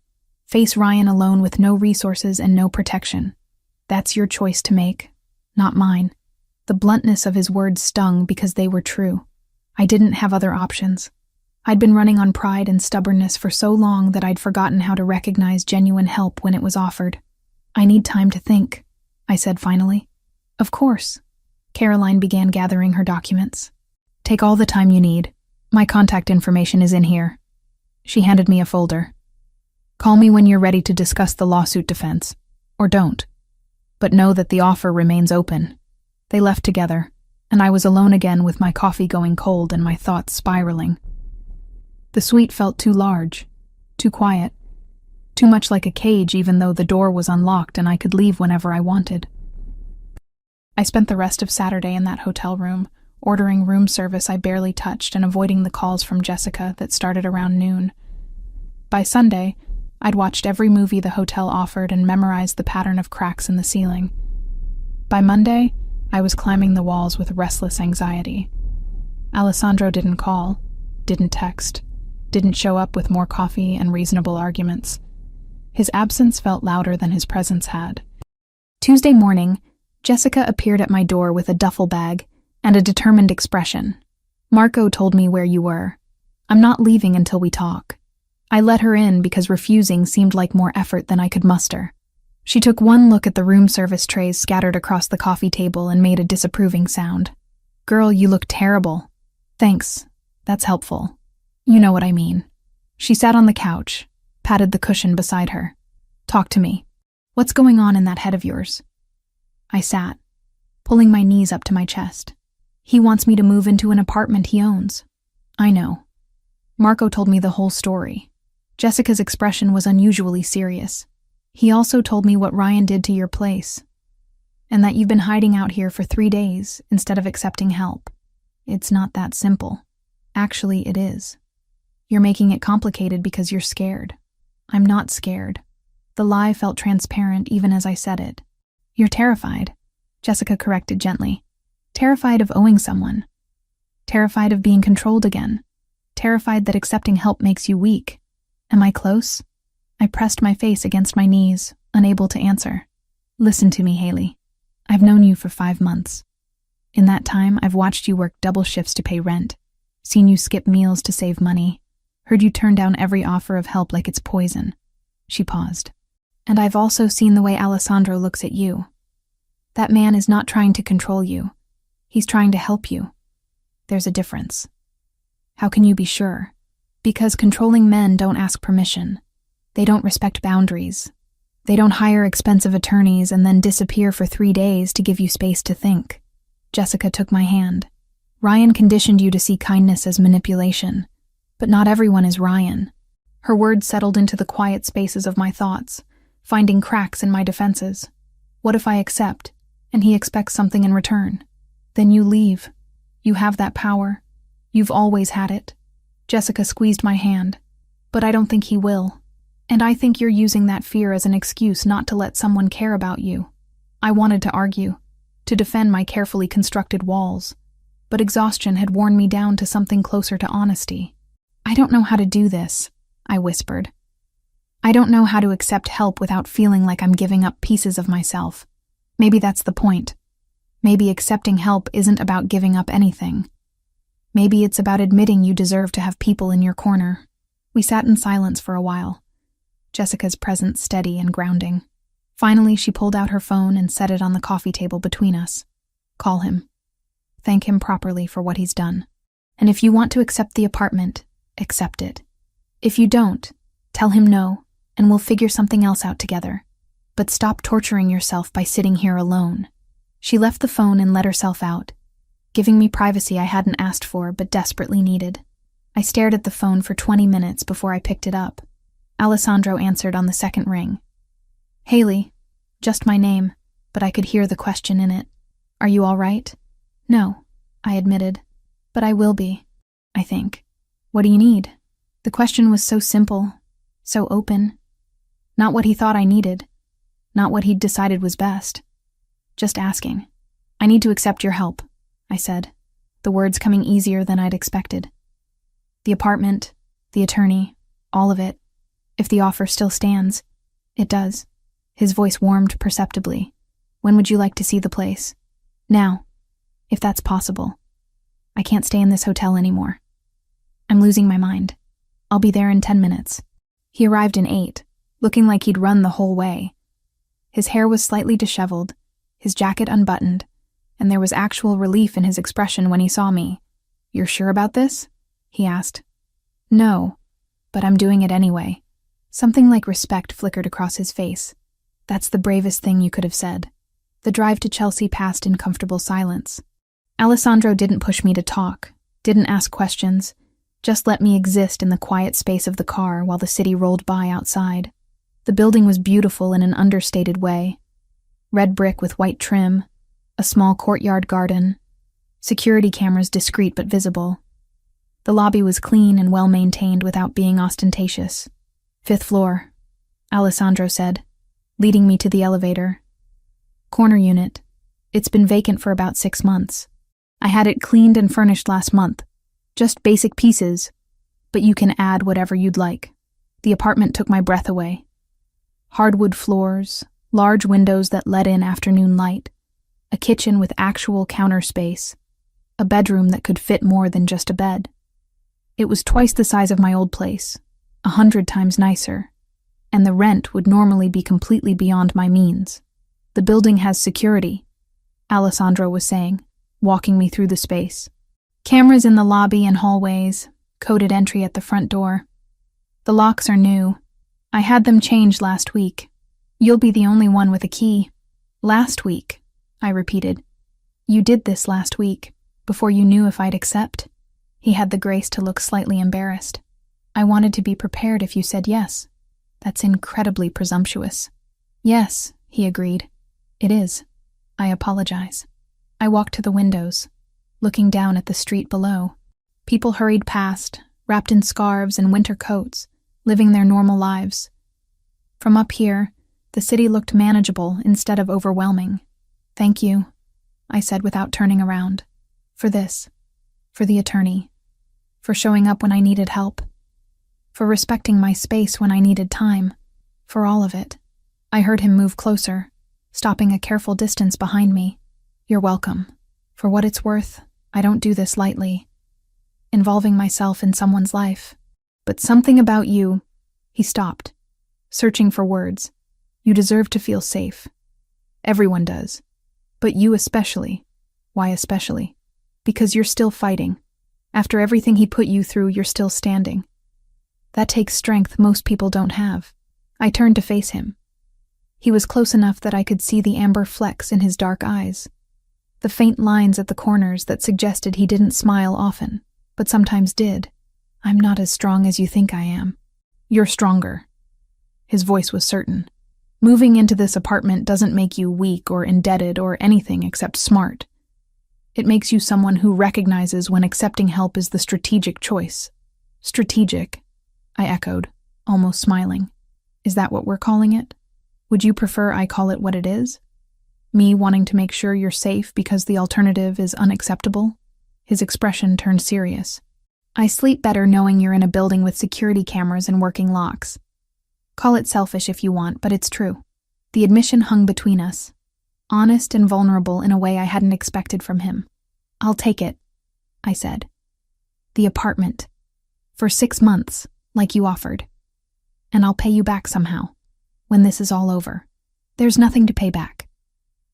Face Ryan alone with no resources and no protection. That's your choice to make, not mine. The bluntness of his words stung because they were true. I didn't have other options. I'd been running on pride and stubbornness for so long that I'd forgotten how to recognize genuine help when it was offered. I need time to think, I said finally. Of course. Caroline began gathering her documents. Take all the time you need. My contact information is in here. She handed me a folder. Call me when you're ready to discuss the lawsuit defense. Or don't. But know that the offer remains open. They left together, and I was alone again with my coffee going cold and my thoughts spiraling. The suite felt too large, too quiet, too much like a cage even though the door was unlocked and I could leave whenever I wanted. I spent the rest of Saturday in that hotel room, ordering room service I barely touched and avoiding the calls from Jessica that started around noon. By Sunday, I'd watched every movie the hotel offered and memorized the pattern of cracks in the ceiling. By Monday, I was climbing the walls with restless anxiety. Alessandro didn't call, didn't text, didn't show up with more coffee and reasonable arguments. His absence felt louder than his presence had. Tuesday morning, Jessica appeared at my door with a duffel bag and a determined expression. Marco told me where you were. I'm not leaving until we talk. I let her in because refusing seemed like more effort than I could muster. She took one look at the room service trays scattered across the coffee table and made a disapproving sound. Girl, you look terrible. Thanks. That's helpful. You know what I mean. She sat on the couch, patted the cushion beside her. Talk to me. What's going on in that head of yours? I sat, pulling my knees up to my chest. He wants me to move into an apartment he owns. I know. Marco told me the whole story. Jessica's expression was unusually serious. He also told me what Ryan did to your place, and that you've been hiding out here for 3 days instead of accepting help. It's not that simple. Actually, it is. You're making it complicated because you're scared. I'm not scared. The lie felt transparent even as I said it. You're terrified, Jessica corrected gently. Terrified of owing someone. Terrified of being controlled again. Terrified that accepting help makes you weak. Am I close? I pressed my face against my knees, unable to answer. Listen to me, Haley. I've known you for 5 months. In that time, I've watched you work double shifts to pay rent, seen you skip meals to save money, heard you turn down every offer of help like it's poison. She paused. And I've also seen the way Alessandro looks at you. That man is not trying to control you. He's trying to help you. There's a difference. How can you be sure? Because controlling men don't ask permission. They don't respect boundaries. They don't hire expensive attorneys and then disappear for 3 days to give you space to think. Jessica took my hand. Ryan conditioned you to see kindness as manipulation. But not everyone is Ryan. Her words settled into the quiet spaces of my thoughts, finding cracks in my defenses. What if I accept, and he expects something in return? Then you leave. You have that power. You've always had it. Jessica squeezed my hand. But I don't think he will. And I think you're using that fear as an excuse not to let someone care about you. I wanted to argue, to defend my carefully constructed walls. But exhaustion had worn me down to something closer to honesty. I don't know how to do this, I whispered. I don't know how to accept help without feeling like I'm giving up pieces of myself. Maybe that's the point. Maybe accepting help isn't about giving up anything. Maybe it's about admitting you deserve to have people in your corner. We sat in silence for a while, Jessica's presence steady and grounding. Finally, she pulled out her phone and set it on the coffee table between us. Call him. Thank him properly for what he's done. And if you want to accept the apartment, accept it. If you don't, tell him no, and we'll figure something else out together. But stop torturing yourself by sitting here alone." She left the phone and let herself out, giving me privacy I hadn't asked for but desperately needed. I stared at the phone for 20 minutes before I picked it up. Alessandro answered on the second ring. "Haley," just my name, but I could hear the question in it. "Are you all right?" "No," I admitted, "but I will be, I think." "What do you need?" The question was so simple, so open. Not what he thought I needed, not what he'd decided was best. Just asking. "I need to accept your help," I said, the words coming easier than I'd expected. "The apartment, the attorney, all of it. If the offer still stands." "It does." His voice warmed perceptibly. "When would you like to see the place?" "Now, if that's possible. I can't stay in this hotel anymore. I'm losing my mind. I'll be there in 10 minutes. He arrived in 8, looking like he'd run the whole way. His hair was slightly disheveled, his jacket unbuttoned, and there was actual relief in his expression when he saw me. "You're sure about this?" he asked. "No, but I'm doing it anyway." Something like respect flickered across his face. "That's the bravest thing you could have said." The drive to Chelsea passed in comfortable silence. Alessandro didn't push me to talk, didn't ask questions, just let me exist in the quiet space of the car while the city rolled by outside. The building was beautiful in an understated way. Red brick with white trim, a small courtyard garden, security cameras discreet but visible. The lobby was clean and well-maintained without being ostentatious. "5th floor," Alessandro said, leading me to the elevator. "Corner unit. It's been vacant for about 6 months. I had it cleaned and furnished last month. Just basic pieces, but you can add whatever you'd like." The apartment took my breath away. Hardwood floors, large windows that let in afternoon light, a kitchen with actual counter space, a bedroom that could fit more than just a bed. It was twice the size of my old place, 100 times nicer, and the rent would normally be completely beyond my means. "The building has security," Alessandro was saying, walking me through the space. "Cameras in the lobby and hallways, coded entry at the front door. The locks are new. I had them changed last week. You'll be the only one with a key." "Last week," I repeated. "You did this last week, before you knew if I'd accept?" He had the grace to look slightly embarrassed. "I wanted to be prepared if you said yes. That's incredibly presumptuous." "Yes," he agreed. "It is. I apologize." I walked to the windows, looking down at the street below. People hurried past, wrapped in scarves and winter coats, living their normal lives. From up here, the city looked manageable instead of overwhelming. "Thank you," I said without turning around. "For this. For the attorney. For showing up when I needed help. For respecting my space when I needed time. For all of it." I heard him move closer, stopping a careful distance behind me. "You're welcome. For what it's worth, I don't do this lightly. Involving myself in someone's life. But something about you—" He stopped, searching for words. "You deserve to feel safe. Everyone does. But you especially." "Why especially?" "Because you're still fighting. After everything he put you through, you're still standing. That takes strength most people don't have." I turned to face him. He was close enough that I could see the amber flecks in his dark eyes, the faint lines at the corners that suggested he didn't smile often, but sometimes did. "I'm not as strong as you think I am." "You're stronger." His voice was certain. "Moving into this apartment doesn't make you weak or indebted or anything except smart. It makes you someone who recognizes when accepting help is the strategic choice." "Strategic," I echoed, almost smiling. "Is that what we're calling it? Would you prefer I call it what it is? Me wanting to make sure you're safe because the alternative is unacceptable?" His expression turned serious. "I sleep better knowing you're in a building with security cameras and working locks. Call it selfish if you want, but it's true." The admission hung between us, honest and vulnerable in a way I hadn't expected from him. "I'll take it," I said. "The apartment. For 6 months, like you offered. And I'll pay you back somehow, when this is all over. There's nothing to pay back.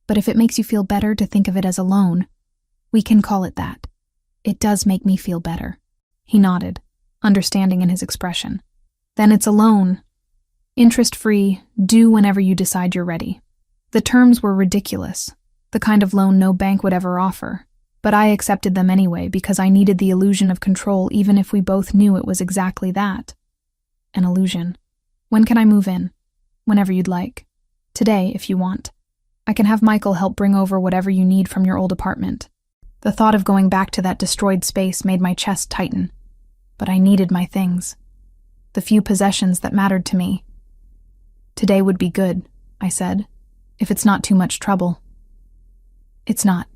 But if it makes you feel better to think of it as a loan, We can call it that. It does make me feel better. He nodded, understanding in his expression. Then it's a loan. Interest-free, due whenever you decide you're ready. The terms were ridiculous, the kind of loan no bank would ever offer, but I accepted them anyway because I needed the illusion of control even if we both knew it was exactly that. An illusion. When can I move in? Whenever you'd like. Today, if you want. I can have Michael help bring over whatever you need from your old apartment. The thought of going back to that destroyed space made my chest tighten. But I needed my things. The few possessions that mattered to me. Today would be good, I said, if it's not too much trouble. It's not.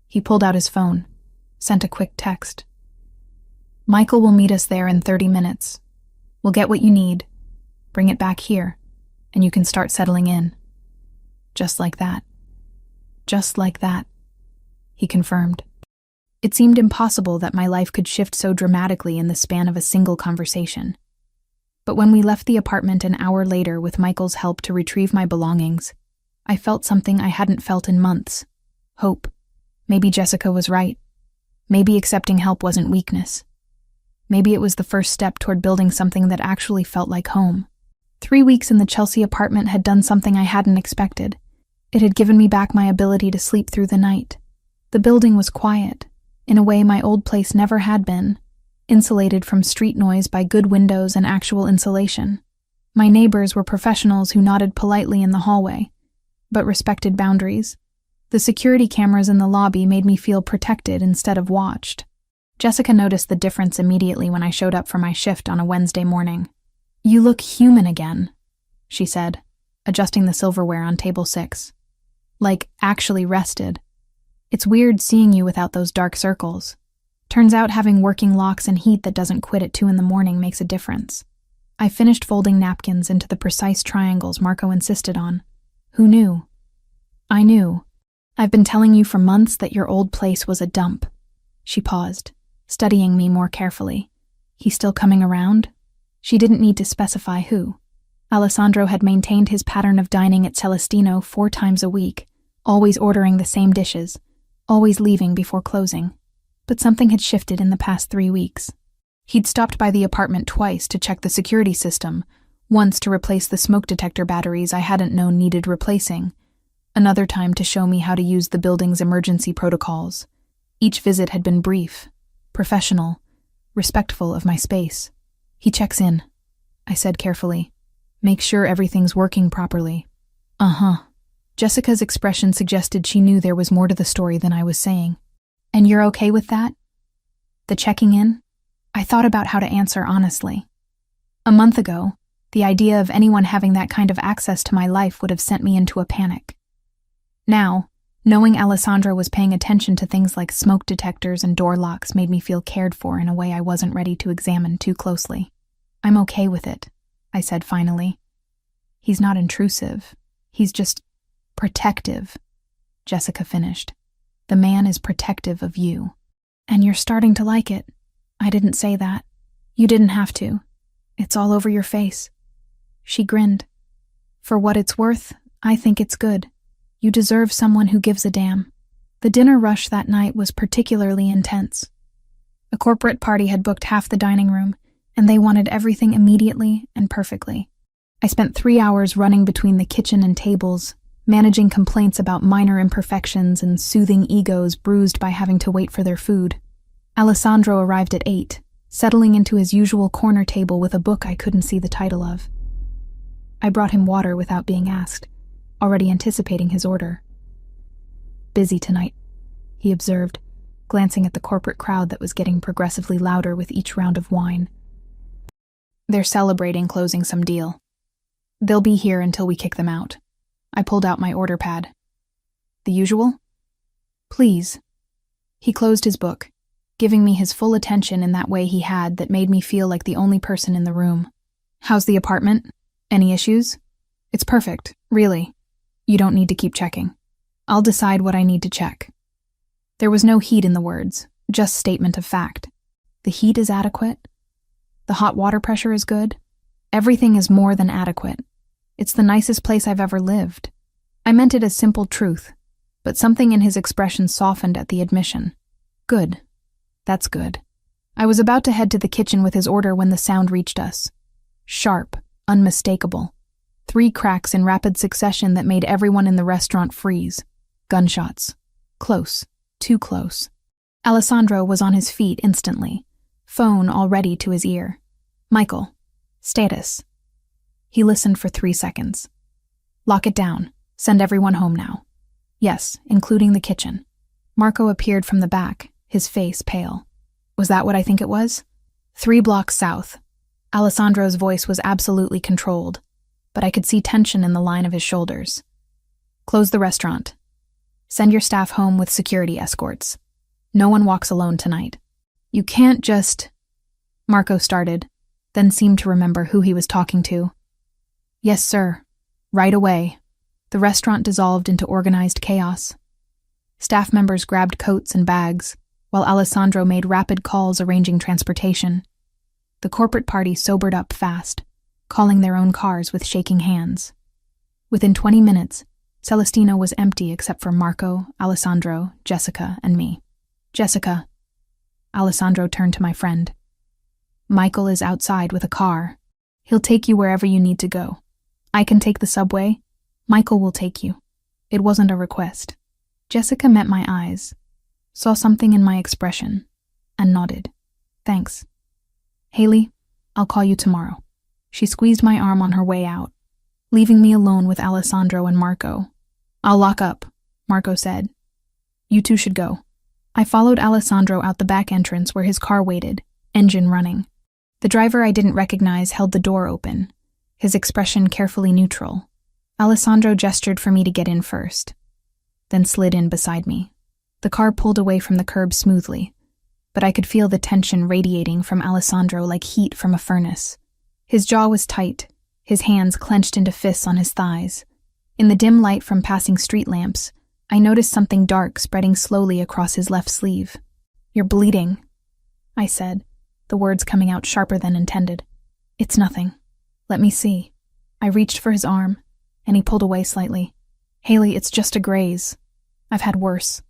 He pulled out his phone, sent a quick text. Michael will meet us there in 30 minutes. We'll get what you need, bring it back here, and you can start settling in. Just like that. Just like that, he confirmed. It seemed impossible that my life could shift so dramatically in the span of a single conversation. But when we left the apartment an hour later with Michael's help to retrieve my belongings, I felt something I hadn't felt in months. Hope. Maybe Jessica was right. Maybe accepting help wasn't weakness. Maybe it was the first step toward building something that actually felt like home. 3 weeks in the Chelsea apartment had done something I hadn't expected. It had given me back my ability to sleep through the night. The building was quiet, in a way my old place never had been, insulated from street noise by good windows and actual insulation. My neighbors were professionals who nodded politely in the hallway, but respected boundaries. The security cameras in the lobby made me feel protected instead of watched. Jessica noticed the difference immediately when I showed up for my shift on a Wednesday morning. "You look human again," she said, adjusting the silverware on table 6. "Like, actually rested. It's weird seeing you without those dark circles. Turns out having working locks and heat that doesn't quit at 2 a.m. makes a difference." I finished folding napkins into the precise triangles Marco insisted on. "Who knew?" "I knew. I've been telling you for months that your old place was a dump." She paused, studying me more carefully. "He's still coming around?" She didn't need to specify who. Alessandro had maintained his pattern of dining at Celestino 4 times a week, always ordering the same dishes, always leaving before closing. But something had shifted in the past 3 weeks. He'd stopped by the apartment twice to check the security system, once to replace the smoke detector batteries I hadn't known needed replacing, another time to show me how to use the building's emergency protocols. Each visit had been brief, professional, respectful of my space. "He checks in," I said carefully. "Make sure everything's working properly." "Uh-huh." Jessica's expression suggested she knew there was more to the story than I was saying. "And you're okay with that? The checking in?" I thought about how to answer honestly. A month ago, the idea of anyone having that kind of access to my life would have sent me into a panic. Now, knowing Alessandro was paying attention to things like smoke detectors and door locks made me feel cared for in a way I wasn't ready to examine too closely. "I'm okay with it," I said finally. "He's not intrusive. He's just protective," Jessica finished. "The man is protective of you. And you're starting to like it." "I didn't say that. You didn't have to. It's all over your face." She grinned. "For what it's worth, I think it's good. You deserve someone who gives a damn." The dinner rush that night was particularly intense. A corporate party had booked half the dining room, and they wanted everything immediately and perfectly. I spent 3 hours running between the kitchen and tables, managing complaints about minor imperfections and soothing egos bruised by having to wait for their food. Alessandro arrived at 8, settling into his usual corner table with a book I couldn't see the title of. I brought him water without being asked, already anticipating his order. "Busy tonight," he observed, glancing at the corporate crowd that was getting progressively louder with each round of wine. "They're celebrating closing some deal. They'll be here until we kick them out." I pulled out my order pad. "The usual?" "Please." He closed his book, giving me his full attention in that way he had that made me feel like the only person in the room. "How's the apartment? Any issues?" "It's perfect, really. You don't need to keep checking. I'll decide what I need to check." There was no heat in the words, just statement of fact. The heat is adequate. The hot water pressure is good. Everything is more than adequate. It's the nicest place I've ever lived. I meant it as simple truth, but something in his expression softened at the admission. Good. That's good. I was about to head to the kitchen with his order when the sound reached us. Sharp, unmistakable. 3 cracks in rapid succession that made everyone in the restaurant freeze. Gunshots. Close. Too close. Alessandro was on his feet instantly, phone already to his ear. Michael. Status. He listened for 3 seconds. Lock it down. Send everyone home now. Yes, including the kitchen. Marco appeared from the back, his face pale. Was that what I think it was? 3 blocks south. Alessandro's voice was absolutely controlled, but I could see tension in the line of his shoulders. Close the restaurant. Send your staff home with security escorts. No one walks alone tonight. You can't just... Marco started, then seemed to remember who he was talking to. Yes, sir. Right away. The restaurant dissolved into organized chaos. Staff members grabbed coats and bags, while Alessandro made rapid calls arranging transportation. The corporate party sobered up fast, calling their own cars with shaking hands. Within 20 minutes, Celestino was empty except for Marco, Alessandro, Jessica, and me. Jessica. Alessandro turned to my friend. Michael is outside with a car. He'll take you wherever you need to go. I can take the subway. Michael will take you. It wasn't a request. Jessica met my eyes, saw something in my expression, and nodded. Thanks. Haley, I'll call you tomorrow. She squeezed my arm on her way out, leaving me alone with Alessandro and Marco. I'll lock up, Marco said. You two should go. I followed Alessandro out the back entrance where his car waited, engine running. The driver I didn't recognize held the door open, his expression carefully neutral. Alessandro gestured for me to get in first, then slid in beside me. The car pulled away from the curb smoothly, but I could feel the tension radiating from Alessandro like heat from a furnace. His jaw was tight, his hands clenched into fists on his thighs. In the dim light from passing street lamps, I noticed something dark spreading slowly across his left sleeve. You're bleeding, I said, the words coming out sharper than intended. It's nothing. Let me see. I reached for his arm, and he pulled away slightly. Haley, it's just a graze. I've had worse.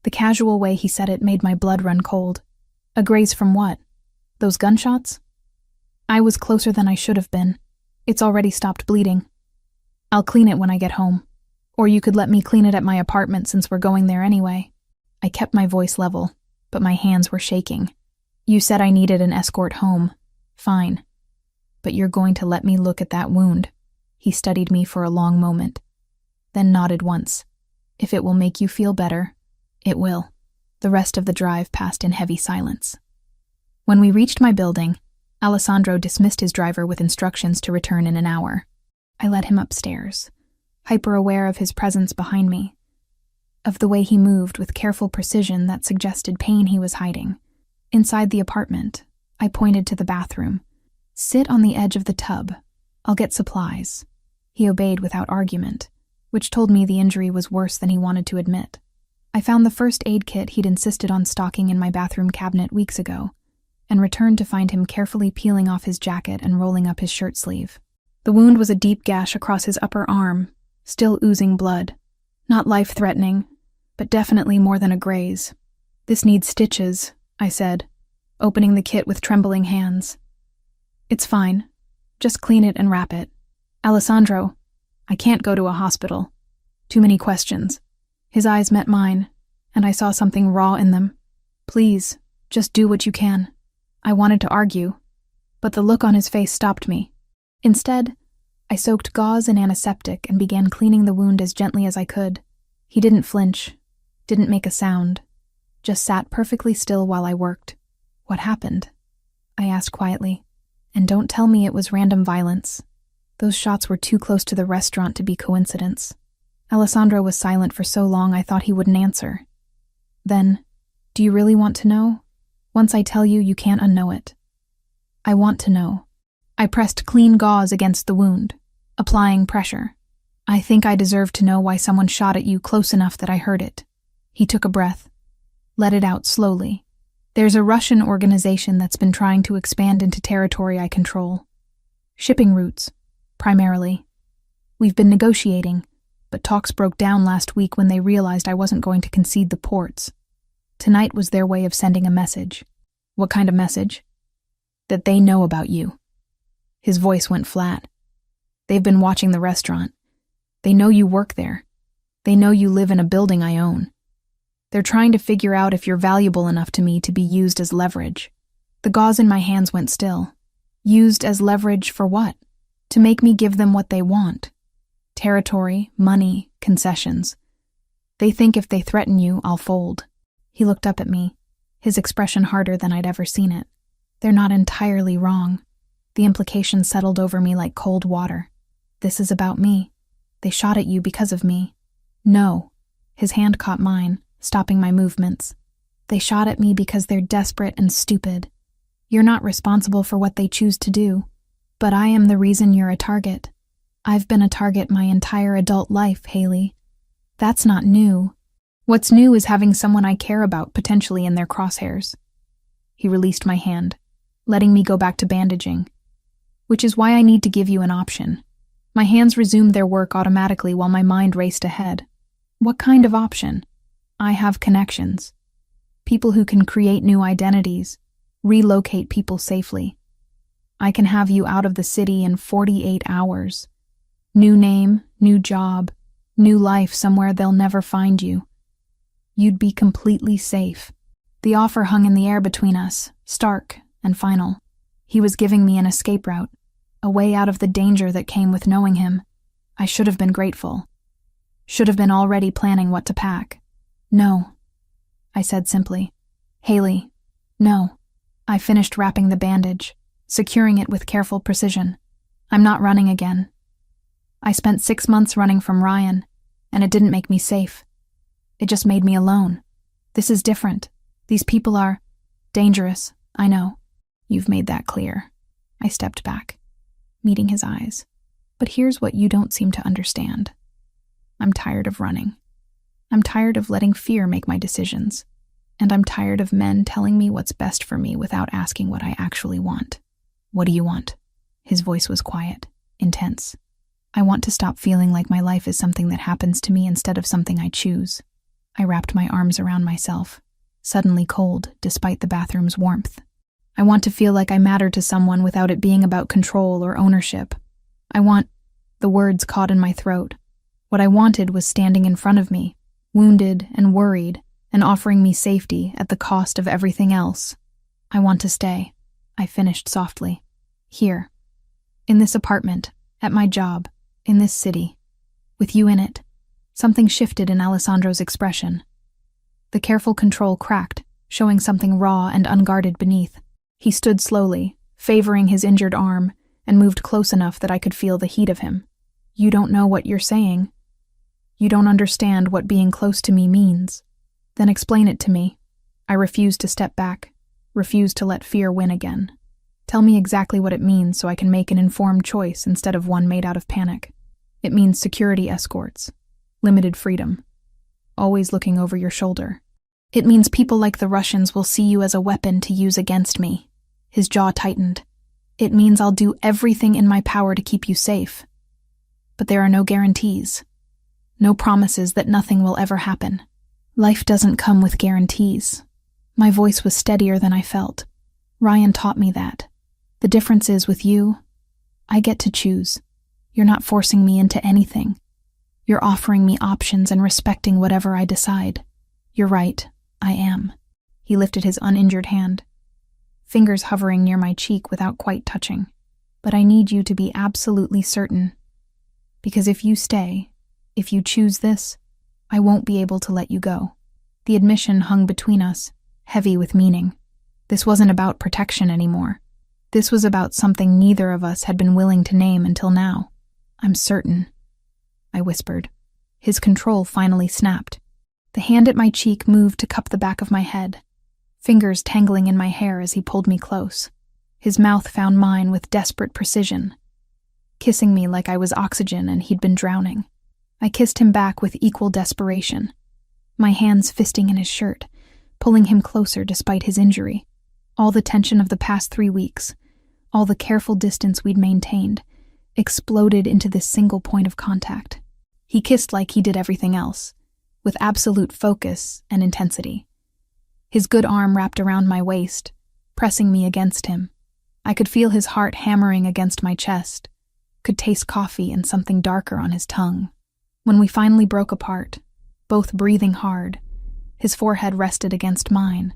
The casual way he said it made my blood run cold. A graze from what? Those gunshots? I was closer than I should have been. It's already stopped bleeding. I'll clean it when I get home. Or you could let me clean it at my apartment since we're going there anyway. I kept my voice level, but my hands were shaking. You said I needed an escort home. Fine. But you're going to let me look at that wound. He studied me for a long moment, then nodded once. If it will make you feel better, it will. The rest of the drive passed in heavy silence. When we reached my building, Alessandro dismissed his driver with instructions to return in an hour. I led him upstairs, hyper-aware of his presence behind me, of the way he moved with careful precision that suggested pain he was hiding. Inside the apartment, I pointed to the bathroom. Sit on the edge of the tub. I'll get supplies. He obeyed without argument, which told me the injury was worse than he wanted to admit. I found the first aid kit he'd insisted on stocking in my bathroom cabinet weeks ago, and returned to find him carefully peeling off his jacket and rolling up his shirt sleeve. The wound was a deep gash across his upper arm, still oozing blood. Not life-threatening, but definitely more than a graze. This needs stitches, I said, opening the kit with trembling hands. It's fine. Just clean it and wrap it. Alessandro, I can't go to a hospital. Too many questions. His eyes met mine, and I saw something raw in them. Please, just do what you can. I wanted to argue, but the look on his face stopped me. Instead, I soaked gauze in antiseptic and began cleaning the wound as gently as I could. He didn't flinch, didn't make a sound, just sat perfectly still while I worked. What happened? I asked quietly. And don't tell me it was random violence. Those shots were too close to the restaurant to be coincidence. Alessandro was silent for so long I thought he wouldn't answer. Then, do you really want to know? Once I tell you, you can't unknow it. I want to know. I pressed clean gauze against the wound, applying pressure. I think I deserve to know why someone shot at you close enough that I heard it. He took a breath, let it out slowly. There's a Russian organization that's been trying to expand into territory I control. Shipping routes, primarily. We've been negotiating, but talks broke down last week when they realized I wasn't going to concede the ports. Tonight was their way of sending a message. What kind of message? That they know about you. His voice went flat. They've been watching the restaurant. They know you work there. They know you live in a building I own. They're trying to figure out if you're valuable enough to me to be used as leverage. The gauze in my hands went still. Used as leverage for what? To make me give them what they want. Territory, money, concessions. They think if they threaten you, I'll fold. He looked up at me, his expression harder than I'd ever seen it. They're not entirely wrong. The implications settled over me like cold water. This is about me. They shot at you because of me. No. His hand caught mine, stopping my movements. They shot at me because they're desperate and stupid. You're not responsible for what they choose to do, but I am the reason you're a target. I've been a target my entire adult life, Haley. That's not new. What's new is having someone I care about potentially in their crosshairs. He released my hand, letting me go back to bandaging. Which is why I need to give you an option. My hands resumed their work automatically while my mind raced ahead. What kind of option? I have connections. People who can create new identities, relocate people safely. I can have you out of the city in 48 hours. New name, new job, new life somewhere they'll never find you. You'd be completely safe. The offer hung in the air between us, stark and final. He was giving me an escape route, a way out of the danger that came with knowing him. I should have been grateful. Should have been already planning what to pack. No, I said simply. Haley, no. I finished wrapping the bandage, securing it with careful precision. I'm not running again. I spent 6 months running from Ryan, and it didn't make me safe. It just made me alone. This is different. These people are dangerous, I know. You've made that clear. I stepped back, meeting his eyes. But here's what you don't seem to understand. I'm tired of running. I'm tired of letting fear make my decisions. And I'm tired of men telling me what's best for me without asking what I actually want. What do you want? His voice was quiet, intense. I want to stop feeling like my life is something that happens to me instead of something I choose. I wrapped my arms around myself, suddenly cold despite the bathroom's warmth. I want to feel like I matter to someone without it being about control or ownership. The words caught in my throat. What I wanted was standing in front of me, wounded and worried, and offering me safety at the cost of everything else. I want to stay, I finished softly. Here. In this apartment, at my job, in this city. With you in it. Something shifted in Alessandro's expression. The careful control cracked, showing something raw and unguarded beneath. He stood slowly, favoring his injured arm, and moved close enough that I could feel the heat of him. You don't know what you're saying. You don't understand what being close to me means. Then explain it to me. I refused to step back, refused to let fear win again. Tell me exactly what it means so I can make an informed choice instead of one made out of panic. It means security escorts, limited freedom, always looking over your shoulder. It means people like the Russians will see you as a weapon to use against me. His jaw tightened. It means I'll do everything in my power to keep you safe. But there are no guarantees. No promises that nothing will ever happen. Life doesn't come with guarantees. My voice was steadier than I felt. Ryan taught me that. The difference is with you, I get to choose. You're not forcing me into anything. You're offering me options and respecting whatever I decide. You're right, I am. He lifted his uninjured hand, fingers hovering near my cheek without quite touching. But I need you to be absolutely certain. Because if you stay, if you choose this, I won't be able to let you go. The admission hung between us, heavy with meaning. This wasn't about protection anymore. This was about something neither of us had been willing to name until now. I'm certain, I whispered. His control finally snapped. The hand at my cheek moved to cup the back of my head, fingers tangling in my hair as he pulled me close. His mouth found mine with desperate precision, kissing me like I was oxygen and he'd been drowning. I kissed him back with equal desperation, my hands fisting in his shirt, pulling him closer despite his injury. All the tension of the past 3 weeks, all the careful distance we'd maintained, exploded into this single point of contact. He kissed like he did everything else, with absolute focus and intensity. His good arm wrapped around my waist, pressing me against him. I could feel his heart hammering against my chest, could taste coffee and something darker on his tongue. When we finally broke apart, both breathing hard, his forehead rested against mine.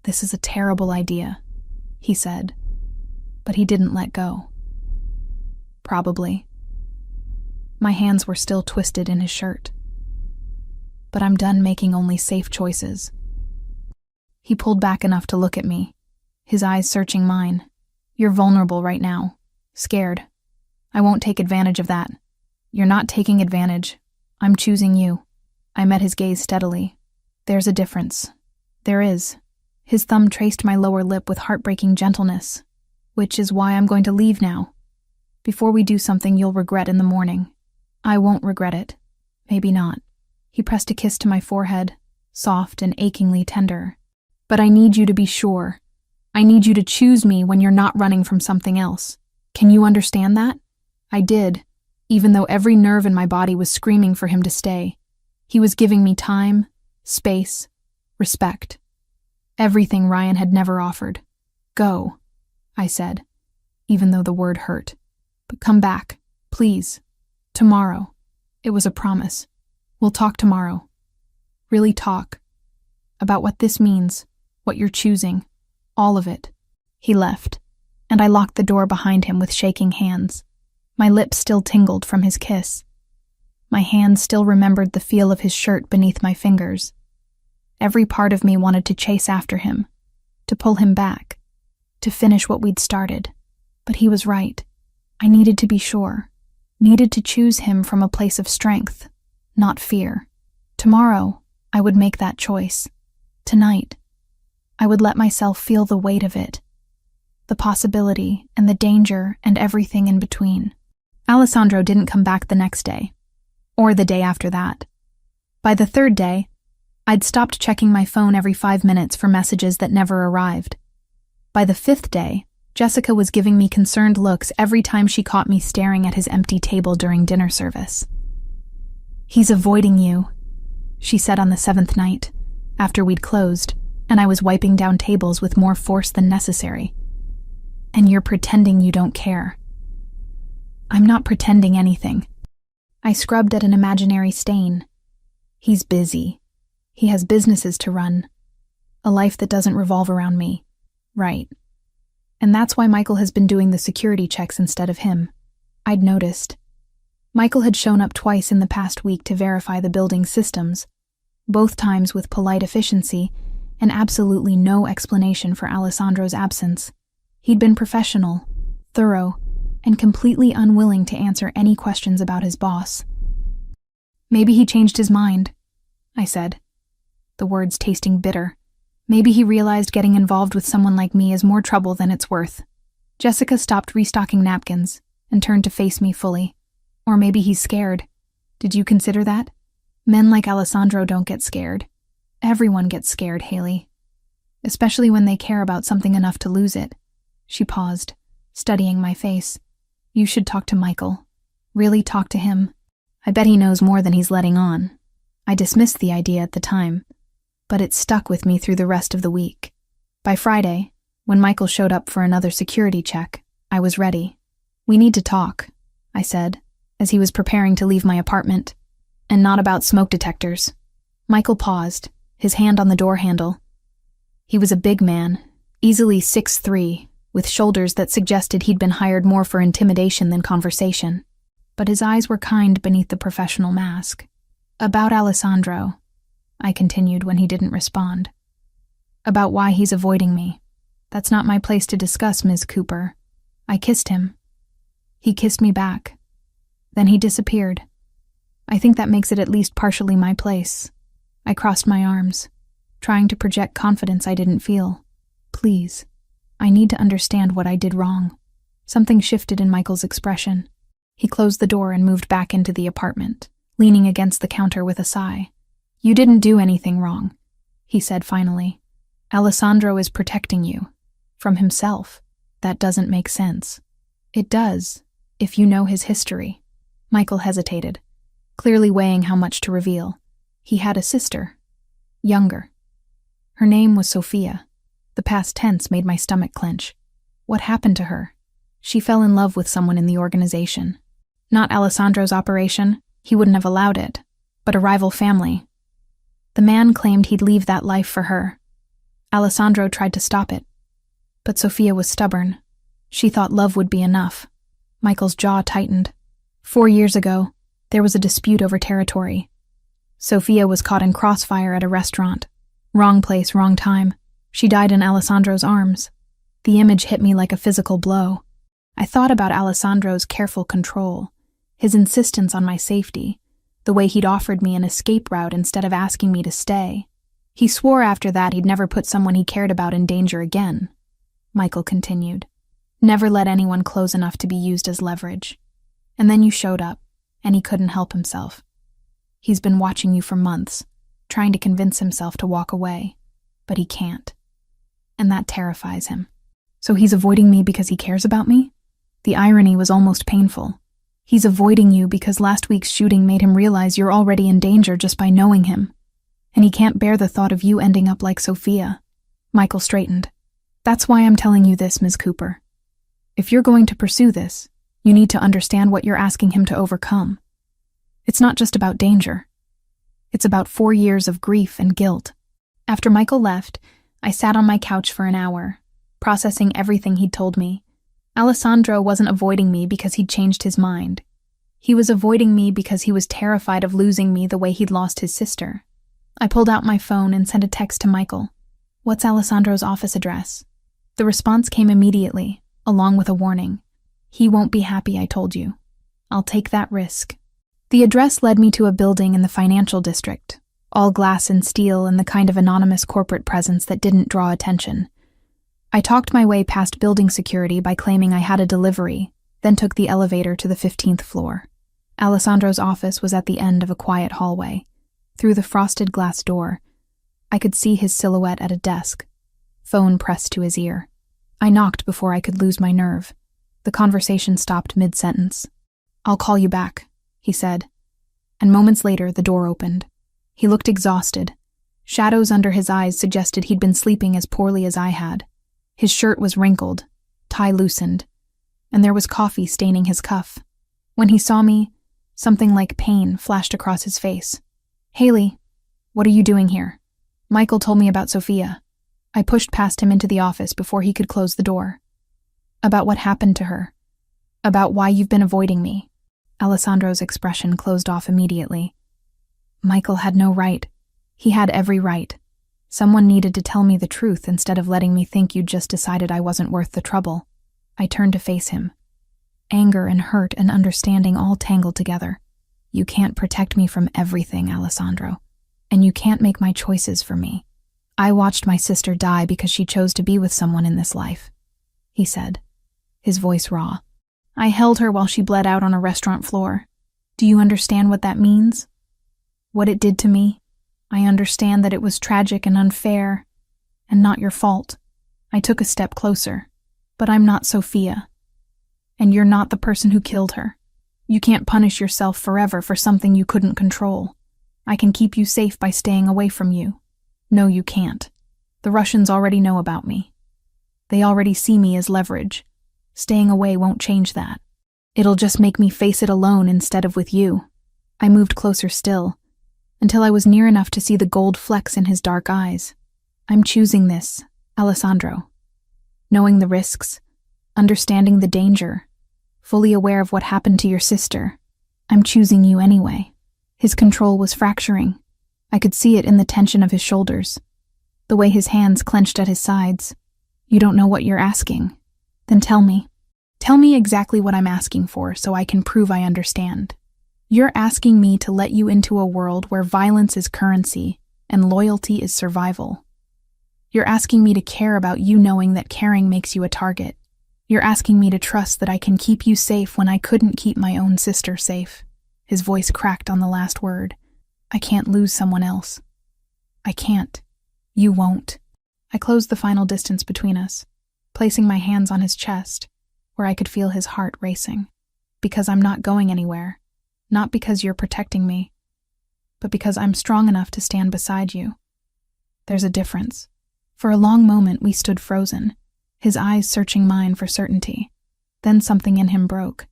"This is a terrible idea," he said, but he didn't let go. Probably. My hands were still twisted in his shirt. But I'm done making only safe choices. He pulled back enough to look at me, his eyes searching mine. "You're vulnerable right now. Scared. I won't take advantage of that." "You're not taking advantage. I'm choosing you." I met his gaze steadily. "There's a difference." "There is." His thumb traced my lower lip with heartbreaking gentleness. "Which is why I'm going to leave now. Before we do something you'll regret in the morning." "I won't regret it." "Maybe not." He pressed a kiss to my forehead, soft and achingly tender. "But I need you to be sure. I need you to choose me when you're not running from something else. Can you understand that?" I did, even though every nerve in my body was screaming for him to stay. He was giving me time, space, respect. Everything Ryan had never offered. "Go," I said, even though the word hurt. "But come back, please. Tomorrow." It was a promise. "We'll talk tomorrow. Really talk. About what this means, what you're choosing, all of it." He left, and I locked the door behind him with shaking hands. My lips still tingled from his kiss. My hands still remembered the feel of his shirt beneath my fingers. Every part of me wanted to chase after him, to pull him back, to finish what we'd started. But he was right. I needed to be sure, needed to choose him from a place of strength, not fear. Tomorrow, I would make that choice. Tonight, I would let myself feel the weight of it, the possibility and the danger and everything in between. Alessandro didn't come back the next day, or the day after that. By the third day, I'd stopped checking my phone every 5 minutes for messages that never arrived. By the fifth day, Jessica was giving me concerned looks every time she caught me staring at his empty table during dinner service. "He's avoiding you," she said on the 7th night, after we'd closed, and I was wiping down tables with more force than necessary. "And you're pretending you don't care." "I'm not pretending anything." I scrubbed at an imaginary stain. "He's busy. He has businesses to run. A life that doesn't revolve around me." "Right. And that's why Michael has been doing the security checks instead of him." I'd noticed. Michael had shown up twice in the past week to verify the building's systems, both times with polite efficiency and absolutely no explanation for Alessandro's absence. He'd been professional, thorough, and completely unwilling to answer any questions about his boss. "Maybe he changed his mind," I said, the words tasting bitter. "Maybe he realized getting involved with someone like me is more trouble than it's worth." Jessica stopped restocking napkins and turned to face me fully. "Or maybe he's scared. Did you consider that? Men like Alessandro don't get scared. Everyone gets scared, Haley. Especially when they care about something enough to lose it." She paused, studying my face. "You should talk to Michael. Really talk to him. I bet he knows more than he's letting on." I dismissed the idea at the time, but it stuck with me through the rest of the week. By Friday, when Michael showed up for another security check, I was ready. "We need to talk," I said, as he was preparing to leave my apartment. "And not about smoke detectors." Michael paused, his hand on the door handle. He was a big man, easily 6'3", with shoulders that suggested he'd been hired more for intimidation than conversation. But his eyes were kind beneath the professional mask. "About Alessandro," I continued when he didn't respond. "About why he's avoiding me. That's not my place to discuss, Ms. Cooper." I kissed him. He kissed me back. Then he disappeared. I think that makes it at least partially my place. I crossed my arms, trying to project confidence I didn't feel. "Please, I need to understand what I did wrong." Something shifted in Michael's expression. He closed the door and moved back into the apartment, leaning against the counter with a sigh. "You didn't do anything wrong," he said finally. "Alessandro is protecting you. From himself. That doesn't make sense." "It does, if you know his history." Michael hesitated. clearly weighing how much to reveal. He had a sister. Younger. Her name was Sophia. The past tense made my stomach clench. What happened to her? She fell in love with someone in the organization. Not Alessandro's operation, he wouldn't have allowed it, but a rival family. The man claimed he'd leave that life for her. Alessandro tried to stop it, but Sophia was stubborn. She thought love would be enough. Michael's jaw tightened. 4 years ago, there was a dispute over territory. Sophia was caught in crossfire at a restaurant. Wrong place, wrong time. She died in Alessandro's arms. The image hit me like a physical blow. I thought about Alessandro's careful control, his insistence on my safety, the way he'd offered me an escape route instead of asking me to stay. He swore after that he'd never put someone he cared about in danger again. Michael continued. Never let anyone close enough to be used as leverage. And then you showed up, and he couldn't help himself. He's been watching you for months, trying to convince himself to walk away, but he can't. And that terrifies him. So he's avoiding me because he cares about me? The irony was almost painful. He's avoiding you because last week's shooting made him realize you're already in danger just by knowing him. And he can't bear the thought of you ending up like Sophia. Michael straightened. That's why I'm telling you this, Ms. Cooper. If you're going to pursue this, you need to understand what you're asking him to overcome. It's not just about danger. It's about 4 years of grief and guilt. After Michael left, I sat on my couch for an hour, processing everything he'd told me. Alessandro wasn't avoiding me because he'd changed his mind. He was avoiding me because he was terrified of losing me the way he'd lost his sister. I pulled out my phone and sent a text to Michael. What's Alessandro's office address? The response came immediately, along with a warning. He won't be happy I told you. I'll take that risk. The address led me to a building in the financial district, all glass and steel and the kind of anonymous corporate presence that didn't draw attention. I talked my way past building security by claiming I had a delivery, then took the elevator to the 15th floor. Alessandro's office was at the end of a quiet hallway. Through the frosted glass door, I could see his silhouette at a desk, phone pressed to his ear. I knocked before I could lose my nerve. The conversation stopped mid-sentence. I'll call you back, he said. And moments later, the door opened. He looked exhausted. Shadows under his eyes suggested he'd been sleeping as poorly as I had. His shirt was wrinkled, tie loosened, and there was coffee staining his cuff. When he saw me, something like pain flashed across his face. Haley, what are you doing here? Michael told me about Sophia. I pushed past him into the office before he could close the door. About what happened to her. About why you've been avoiding me. Alessandro's expression closed off immediately. Michael had no right. He had every right. Someone needed to tell me the truth instead of letting me think you'd just decided I wasn't worth the trouble. I turned to face him. Anger and hurt and understanding all tangled together. You can't protect me from everything, Alessandro. And you can't make my choices for me. I watched my sister die because she chose to be with someone in this life, he said, his voice raw. I held her while she bled out on a restaurant floor. Do you understand what that means? What it did to me? I understand that it was tragic and unfair, and not your fault. I took a step closer, but I'm not Sophia. And you're not the person who killed her. You can't punish yourself forever for something you couldn't control. I can keep you safe by staying away from you. No, you can't. The Russians already know about me. They already see me as leverage. Staying away won't change that. It'll just make me face it alone instead of with you. I moved closer still, until I was near enough to see the gold flecks in his dark eyes. I'm choosing this, Alessandro. Knowing the risks, understanding the danger, fully aware of what happened to your sister. I'm choosing you anyway. His control was fracturing. I could see it in the tension of his shoulders, the way his hands clenched at his sides. You don't know what you're asking. Then tell me. Tell me exactly what I'm asking for so I can prove I understand. You're asking me to let you into a world where violence is currency and loyalty is survival. You're asking me to care about you knowing that caring makes you a target. You're asking me to trust that I can keep you safe when I couldn't keep my own sister safe. His voice cracked on the last word. I can't lose someone else. I can't. You won't. I closed the final distance between us, placing my hands on his chest, where I could feel his heart racing. Because I'm not going anywhere. not because you're protecting me, but because I'm strong enough to stand beside you. There's a difference. For a long moment we stood frozen, his eyes searching mine for certainty. Then something in him broke.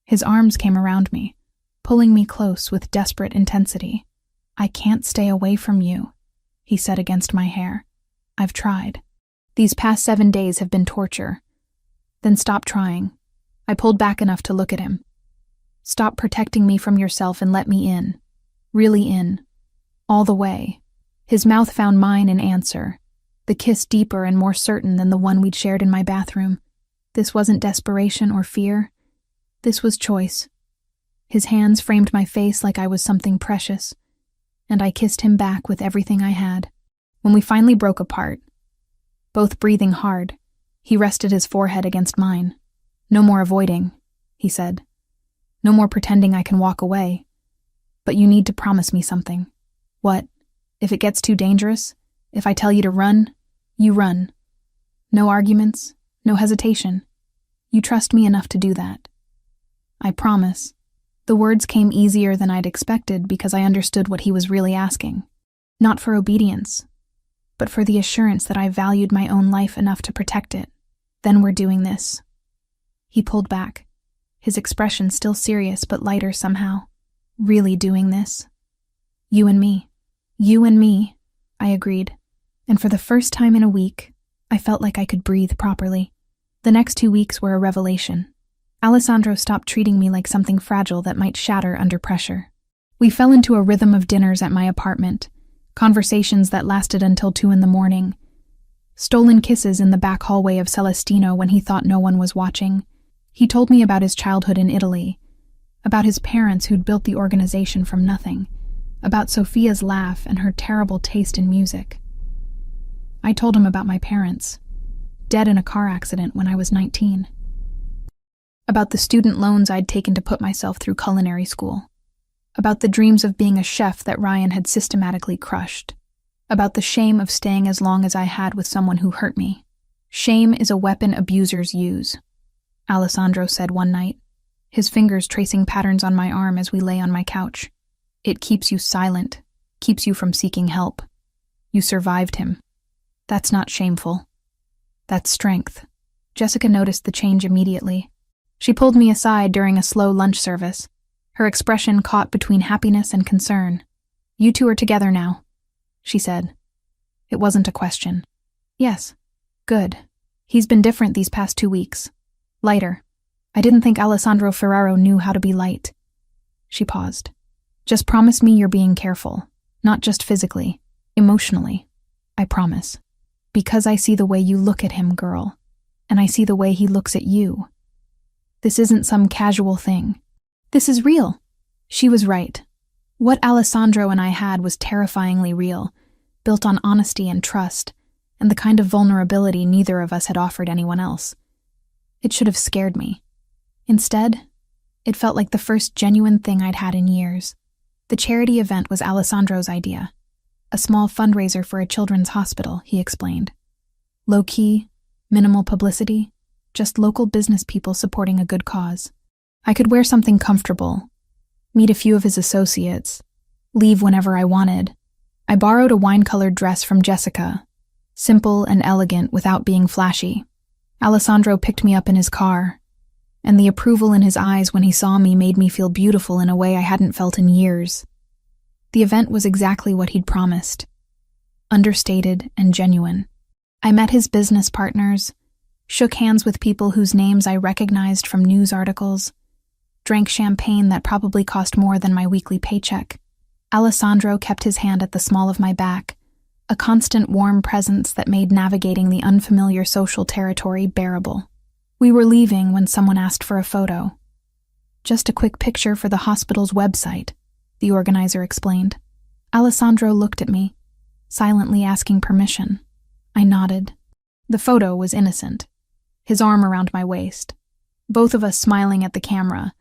His arms came around me, pulling me close with desperate intensity. "I can't stay away from you," he said against my hair. "I've tried. These past 7 days have been torture." "Then stop trying." I pulled back enough to look at him. "Stop protecting me from yourself and let me in. Really in. All the way." His mouth found mine in answer, the kiss deeper and more certain than the one we'd shared in my bathroom. This wasn't desperation or fear. This was choice. His hands framed my face like I was something precious, and I kissed him back with everything I had. When we finally broke apart, both breathing hard, he rested his forehead against mine. "No more avoiding," he said. "No more pretending I can walk away. But you need to promise me something." "What?" "If it gets too dangerous, if I tell you to run, you run. No arguments, no hesitation. You trust me enough to do that." "I promise." The words came easier than I'd expected because I understood what he was really asking. Not for obedience, but for the assurance that I valued my own life enough to protect it. "Then we're doing this." He pulled back, his expression still serious but lighter somehow. "Really doing this. You and me." "You and me," I agreed, and for the first time in a week, I felt like I could breathe properly. The next 2 weeks were a revelation. Alessandro stopped treating me like something fragile that might shatter under pressure. We fell into a rhythm of dinners at my apartment, conversations that lasted until 2 a.m, stolen kisses in the back hallway of Celestino when he thought no one was watching. He told me about his childhood in Italy, about his parents who'd built the organization from nothing, about Sophia's laugh and her terrible taste in music. I told him about my parents, dead in a car accident when I was 19. About the student loans I'd taken to put myself through culinary school. About the dreams of being a chef that Ryan had systematically crushed. About the shame of staying as long as I had with someone who hurt me. "Shame is a weapon abusers use," Alessandro said one night, his fingers tracing patterns on my arm as we lay on my couch. "It keeps you silent, keeps you from seeking help. You survived him. That's not shameful. That's strength." Jessica noticed the change immediately. She pulled me aside during a slow lunch service, her expression caught between happiness and concern. "You two are together now," she said. It wasn't a question. "Yes. Good. He's been different these past 2 weeks. Lighter. I didn't think Alessandro Ferraro knew how to be light." She paused. "Just promise me you're being careful. Not just physically, emotionally. I promise. Because I see the way you look at him, girl. And I see the way he looks at you. This isn't some casual thing. This is real." She was right. What Alessandro and I had was terrifyingly real, built on honesty and trust, and the kind of vulnerability neither of us had offered anyone else. It should have scared me. Instead, it felt like the first genuine thing I'd had in years. The charity event was Alessandro's idea. A small fundraiser for a children's hospital, he explained. Low-key, minimal publicity, just local business people supporting a good cause. I could wear something comfortable, meet a few of his associates, leave whenever I wanted. I borrowed a wine-colored dress from Jessica, simple and elegant without being flashy. Alessandro picked me up in his car, and the approval in his eyes when he saw me made me feel beautiful in a way I hadn't felt in years. The event was exactly what he'd promised, understated and genuine. I met his business partners, shook hands with people whose names I recognized from news articles, drank champagne that probably cost more than my weekly paycheck. Alessandro kept his hand at the small of my back, a constant warm presence that made navigating the unfamiliar social territory bearable. We were leaving when someone asked for a photo. "Just a quick picture for the hospital's website," the organizer explained. Alessandro looked at me, silently asking permission. I nodded. The photo was innocent, his arm around my waist, both of us smiling at the camera,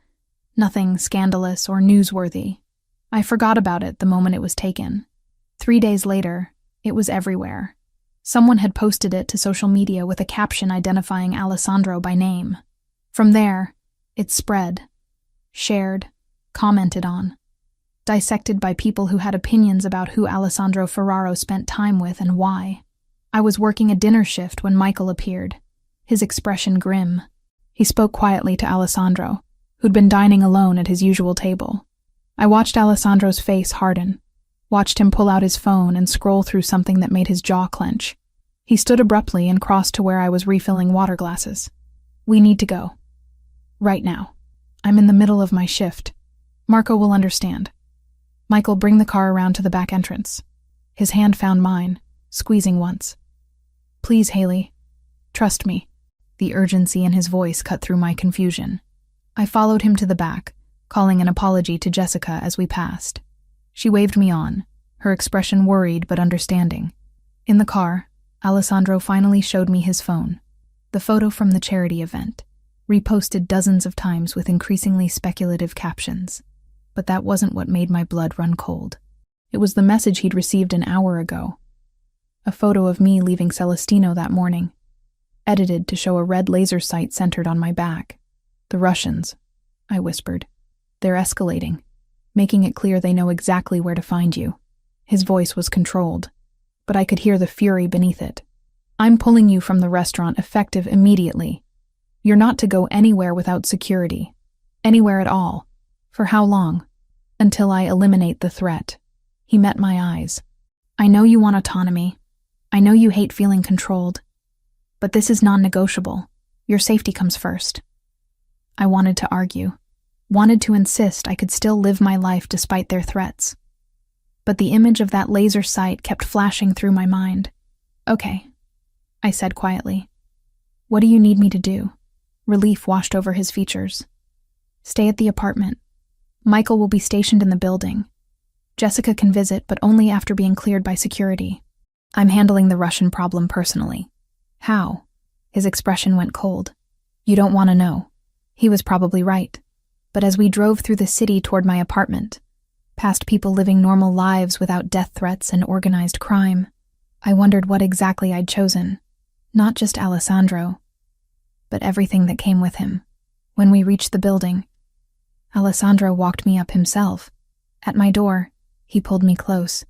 nothing scandalous or newsworthy. I forgot about it the moment it was taken. 3 days later, it was everywhere. Someone had posted it to social media with a caption identifying Alessandro by name. From there, it spread, shared, commented on, dissected by people who had opinions about who Alessandro Ferraro spent time with and why. I was working a dinner shift when Michael appeared, his expression grim. He spoke quietly to Alessandro, who'd been dining alone at his usual table. I watched Alessandro's face harden, watched him pull out his phone and scroll through something that made his jaw clench. He stood abruptly and crossed to where I was refilling water glasses. "We need to go. Right now. I'm in the middle of my shift. Marco will understand." "Michael, bring the car around to the back entrance." His hand found mine, squeezing once. "Please, Haley. Trust me." The urgency in his voice cut through my confusion. I followed him to the back, calling an apology to Jessica as we passed. She waved me on, her expression worried but understanding. In the car, Alessandro finally showed me his phone, the photo from the charity event, reposted dozens of times with increasingly speculative captions. But that wasn't what made my blood run cold. It was the message he'd received an hour ago. A photo of me leaving Celestino that morning, edited to show a red laser sight centered on my back. "The Russians," I whispered. "They're escalating, making it clear they know exactly where to find you." His voice was controlled, but I could hear the fury beneath it. "I'm pulling you from the restaurant effective immediately. You're not to go anywhere without security. Anywhere at all. For how long? Until I eliminate the threat." He met my eyes. "I know you want autonomy. I know you hate feeling controlled. But this is non-negotiable. Your safety comes first." I wanted to argue, wanted to insist I could still live my life despite their threats. But the image of that laser sight kept flashing through my mind. "Okay," I said quietly. "What do you need me to do?" Relief washed over his features. "Stay at the apartment. Michael will be stationed in the building. Jessica can visit, but only after being cleared by security. I'm handling the Russian problem personally." "How?" His expression went cold. "You don't want to know." He was probably right. But as we drove through the city toward my apartment, past people living normal lives without death threats and organized crime, I wondered what exactly I'd chosen. Not just Alessandro, but everything that came with him. When we reached the building, Alessandro walked me up himself. At my door, he pulled me close,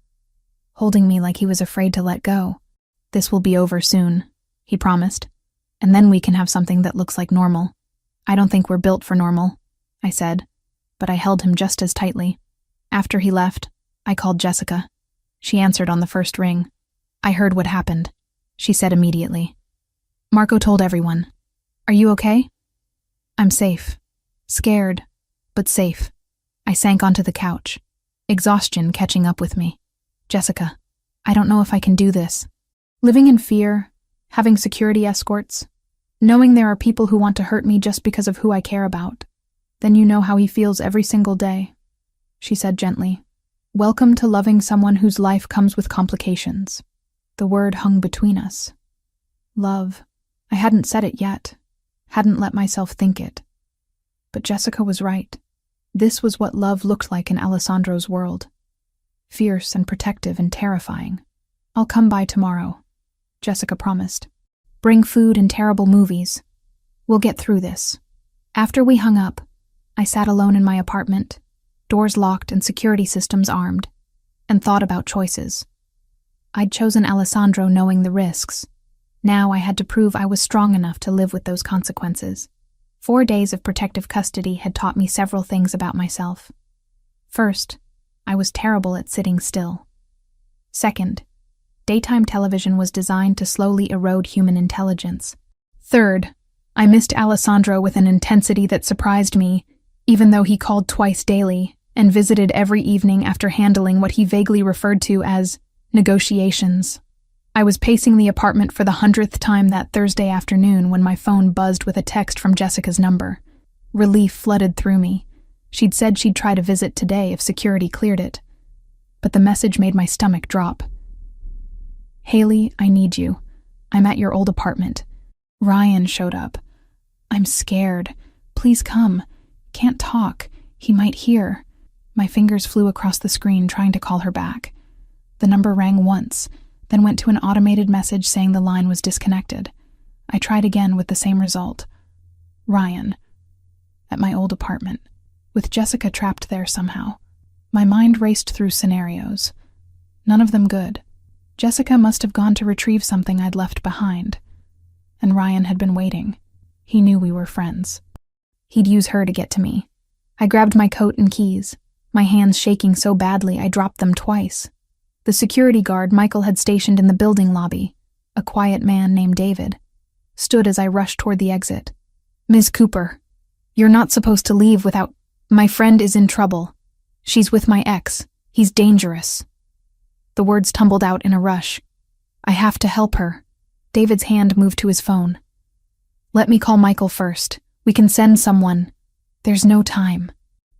holding me like he was afraid to let go. "This will be over soon," he promised, "and then we can have something that looks like normal." "I don't think we're built for normal," I said, but I held him just as tightly. After he left, I called Jessica. She answered on the first ring. "I heard what happened," she said immediately. "Marco told everyone. Are you okay?" "I'm safe. Scared, but safe." I sank onto the couch, exhaustion catching up with me. "Jessica, I don't know if I can do this. Living in fear, having security escorts, knowing there are people who want to hurt me just because of who I care about. Then you know how he feels every single day," she said gently. "Welcome to loving someone whose life comes with complications." The word hung between us. Love. I hadn't said it yet, hadn't let myself think it. But Jessica was right. This was what love looked like in Alessandro's world. Fierce and protective and terrifying. "I'll come by tomorrow," Jessica promised. "Bring food and terrible movies. We'll get through this." After we hung up, I sat alone in my apartment, doors locked and security systems armed, and thought about choices. I'd chosen Alessandro knowing the risks. Now I had to prove I was strong enough to live with those consequences. 4 days of protective custody had taught me several things about myself. First, I was terrible at sitting still. Second, daytime television was designed to slowly erode human intelligence. Third, I missed Alessandro with an intensity that surprised me, even though he called twice daily and visited every evening after handling what he vaguely referred to as negotiations. I was pacing the apartment for the 100th time that Thursday afternoon when my phone buzzed with a text from Jessica's number. Relief flooded through me. She'd said she'd try to visit today if security cleared it. But the message made my stomach drop. "Haley, I need you. I'm at your old apartment. Ryan showed up. I'm scared. Please come. Can't talk. He might hear." My fingers flew across the screen trying to call her back. The number rang once, then went to an automated message saying the line was disconnected. I tried again with the same result. Ryan. At my old apartment. with Jessica trapped there somehow. My mind raced through scenarios. None of them good. Jessica must have gone to retrieve something I'd left behind. And Ryan had been waiting. He knew we were friends. He'd use her to get to me. I grabbed my coat and keys, my hands shaking so badly I dropped them twice. The security guard Michael had stationed in the building lobby, a quiet man named David, stood as I rushed toward the exit. "Ms. Cooper, you're not supposed to leave without— My friend is in trouble. She's with my ex. He's dangerous." The words tumbled out in a rush. "I have to help her." David's hand moved to his phone. "Let me call Michael first. We can send someone." "There's no time.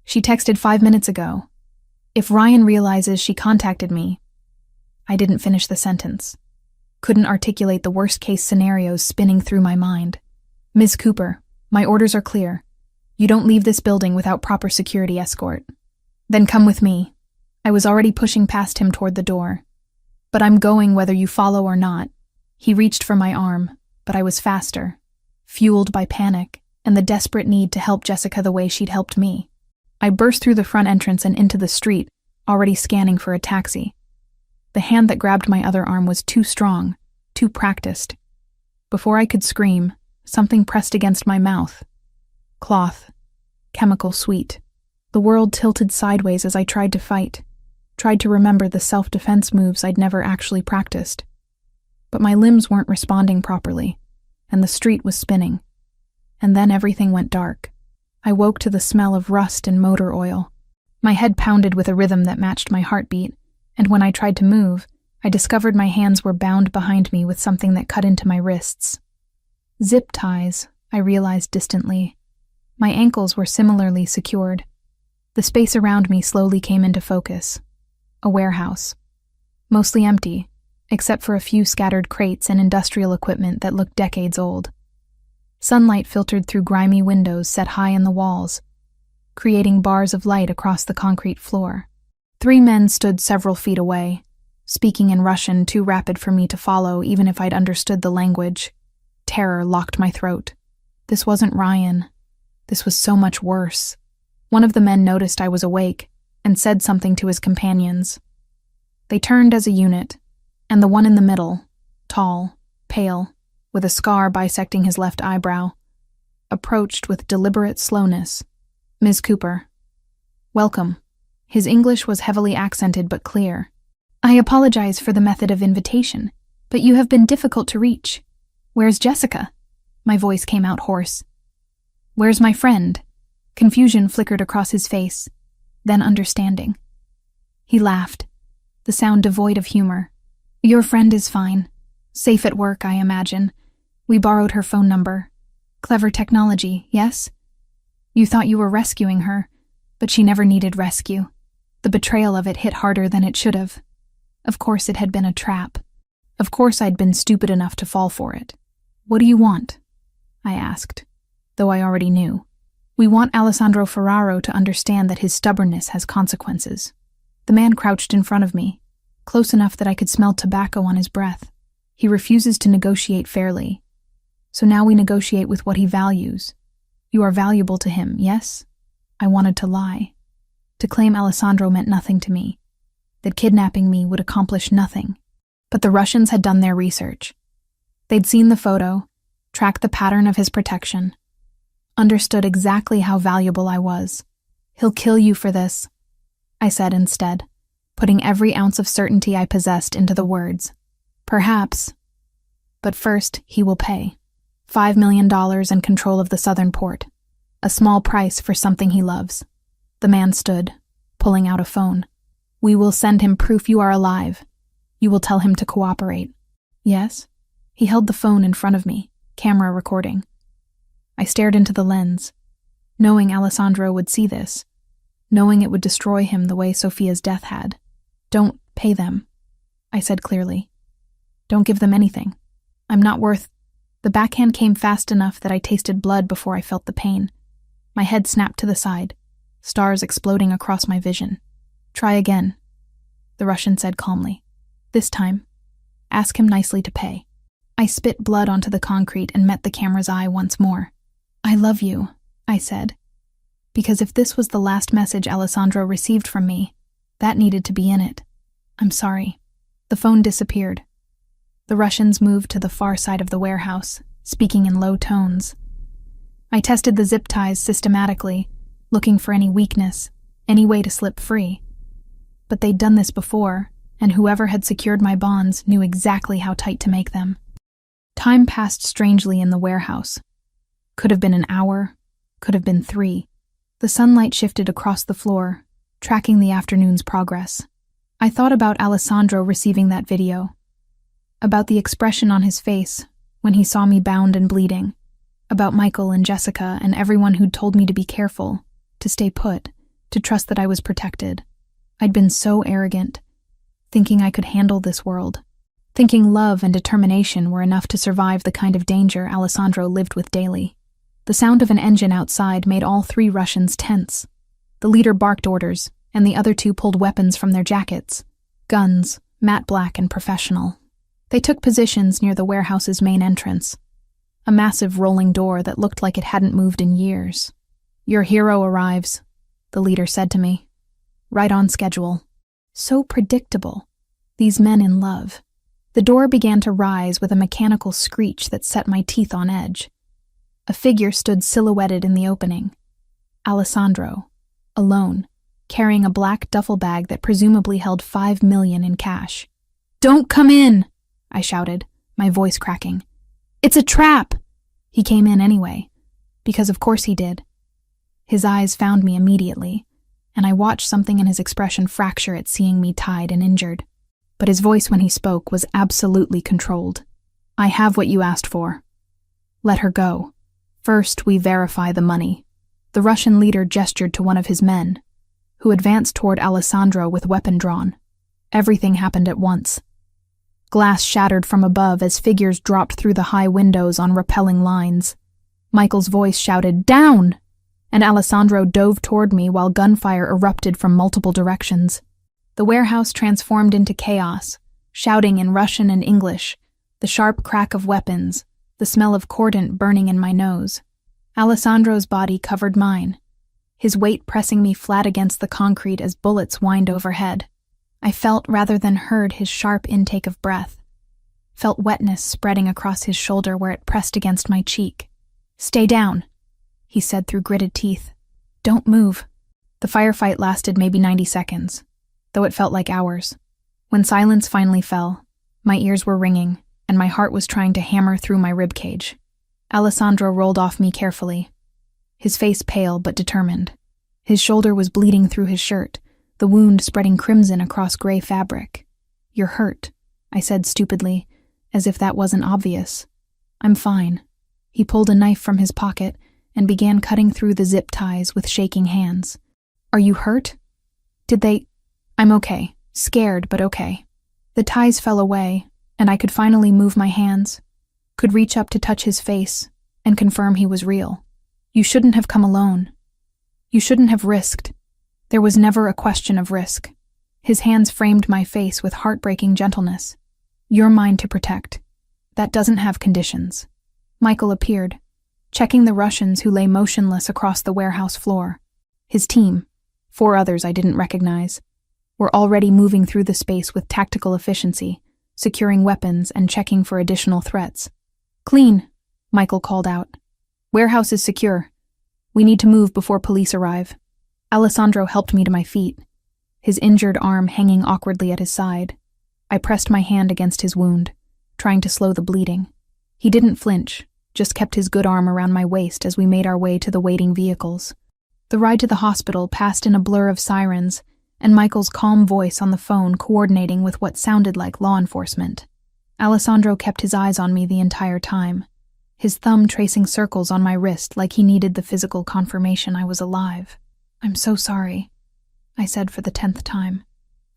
She texted 5 minutes ago. If Ryan realizes she contacted me—" I didn't finish the sentence. Couldn't articulate the worst-case scenarios spinning through my mind. "Ms. Cooper, my orders are clear. You don't leave this building without proper security escort." "Then come with me." I was already pushing past him toward the door. "But I'm going whether you follow or not." He reached for my arm, but I was faster, fueled by panic and the desperate need to help Jessica the way she'd helped me. I burst through the front entrance and into the street, already scanning for a taxi. The hand that grabbed my other arm was too strong, too practiced. Before I could scream, something pressed against my mouth. Cloth. Chemical sweet. The world tilted sideways as I tried to fight, tried to remember the self-defense moves I'd never actually practiced. But my limbs weren't responding properly, and the street was spinning. And then everything went dark. I woke to the smell of rust and motor oil. My head pounded with a rhythm that matched my heartbeat, and when I tried to move, I discovered my hands were bound behind me with something that cut into my wrists. Zip ties, I realized distantly. My ankles were similarly secured. The space around me slowly came into focus. A warehouse. Mostly empty, except for a few scattered crates and industrial equipment that looked decades old. Sunlight filtered through grimy windows set high in the walls, creating bars of light across the concrete floor. 3 men stood several feet away, speaking in Russian too rapid for me to follow even if I'd understood the language. Terror locked my throat. This wasn't Ryan. This was so much worse. One of the men noticed I was awake and said something to his companions. They turned as a unit, and the one in the middle, tall, pale, with a scar bisecting his left eyebrow, approached with deliberate slowness. "Ms. Cooper." "Welcome." His English was heavily accented but clear. "I apologize for the method of invitation, but you have been difficult to reach. Where's Jessica?" My voice came out hoarse. "Where's my friend?" Confusion flickered across his face, then understanding. He laughed, the sound devoid of humor. "Your friend is fine. Safe at work, I imagine. We borrowed her phone number. Clever technology, yes? You thought you were rescuing her, but she never needed rescue. The betrayal of it hit harder than it should have. Of course it had been a trap. Of course I'd been stupid enough to fall for it. What do you want?" I asked, though I already knew. "We want Alessandro Ferraro to understand that his stubbornness has consequences." The man crouched in front of me, close enough that I could smell tobacco on his breath. He refuses to negotiate fairly. So now we negotiate with what he values. You are valuable to him, yes? I wanted to lie. To claim Alessandro meant nothing to me. That kidnapping me would accomplish nothing. But the Russians had done their research. They'd seen the photo, tracked the pattern of his protection, understood exactly how valuable I was. "He'll kill you for this," I said instead, putting every ounce of certainty I possessed into the words. "Perhaps. But first, he will pay. $5 million and control of the southern port. A small price for something he loves." The man stood, pulling out a phone. "We will send him proof you are alive. You will tell him to cooperate." "Yes?" He held the phone in front of me, camera recording. I stared into the lens, knowing Alessandro would see this, knowing it would destroy him the way Sophia's death had. "Don't pay them," I said clearly. "Don't give them anything. I'm not worth—" The backhand came fast enough that I tasted blood before I felt the pain. My head snapped to the side, stars exploding across my vision. "Try again," the Russian said calmly. "This time, ask him nicely to pay." I spit blood onto the concrete and met the camera's eye once more. "I love you," I said. Because if this was the last message Alessandro received from me, that needed to be in it. I'm sorry. The phone disappeared. The Russians moved to the far side of the warehouse, speaking in low tones. I tested the zip ties systematically, looking for any weakness, any way to slip free. But they'd done this before, and whoever had secured my bonds knew exactly how tight to make them. Time passed strangely in the warehouse. Could have been an hour, could have been 3. The sunlight shifted across the floor, tracking the afternoon's progress. I thought about Alessandro receiving that video, about the expression on his face when he saw me bound and bleeding, about Michael and Jessica and everyone who'd told me to be careful, to stay put, to trust that I was protected. I'd been so arrogant, thinking I could handle this world, thinking love and determination were enough to survive the kind of danger Alessandro lived with daily. The sound of an engine outside made all 3 Russians tense. The leader barked orders, and the other 2 pulled weapons from their jackets. Guns, matte black and professional. They took positions near the warehouse's main entrance, a massive rolling door that looked like it hadn't moved in years. "Your hero arrives," the leader said to me. "Right on schedule." So predictable. These men in love. The door began to rise with a mechanical screech that set my teeth on edge. A figure stood silhouetted in the opening. Alessandro, alone, carrying a black duffel bag that presumably held $5 million in cash. "Don't come in!" I shouted, my voice cracking. "It's a trap!" He came in anyway, because of course he did. His eyes found me immediately, and I watched something in his expression fracture at seeing me tied and injured. But his voice when he spoke was absolutely controlled. "I have what you asked for. Let her go. First, we verify the money." The Russian leader gestured to one of his men, who advanced toward Alessandro with weapon drawn. Everything happened at once. Glass shattered from above as figures dropped through the high windows on rappelling lines. Michael's voice shouted, "Down!" and Alessandro dove toward me while gunfire erupted from multiple directions. The warehouse transformed into chaos, shouting in Russian and English, the sharp crack of weapons, the smell of cordant burning in my nose. Alessandro's body covered mine, his weight pressing me flat against the concrete as bullets whined overhead. I felt rather than heard his sharp intake of breath, felt wetness spreading across his shoulder where it pressed against my cheek. "Stay down," he said through gritted teeth. "Don't move." The firefight lasted maybe 90 seconds, though it felt like hours. When silence finally fell, my ears were ringing, and my heart was trying to hammer through my ribcage. Alessandro rolled off me carefully, his face pale but determined. His shoulder was bleeding through his shirt, the wound spreading crimson across gray fabric. "You're hurt," I said stupidly, as if that wasn't obvious. "I'm fine." He pulled a knife from his pocket and began cutting through the zip ties with shaking hands. "Are you hurt? Did they—" "I'm okay. Scared, but okay." The ties fell away, and I could finally move my hands, could reach up to touch his face and confirm he was real. "You shouldn't have come alone. You shouldn't have risked." There was never a question of risk. His hands framed my face with heartbreaking gentleness. "You're mine to protect. That doesn't have conditions." Michael appeared, checking the Russians who lay motionless across the warehouse floor. His team, 4 others I didn't recognize, were already moving through the space with tactical efficiency, securing weapons and checking for additional threats. "Clean," Michael called out. "Warehouse is secure. We need to move before police arrive." Alessandro helped me to my feet, his injured arm hanging awkwardly at his side. I pressed my hand against his wound, trying to slow the bleeding. He didn't flinch, just kept his good arm around my waist as we made our way to the waiting vehicles. The ride to the hospital passed in a blur of sirens, and Michael's calm voice on the phone coordinating with what sounded like law enforcement. Alessandro kept his eyes on me the entire time, his thumb tracing circles on my wrist like he needed the physical confirmation I was alive. "I'm so sorry," I said for the 10th time.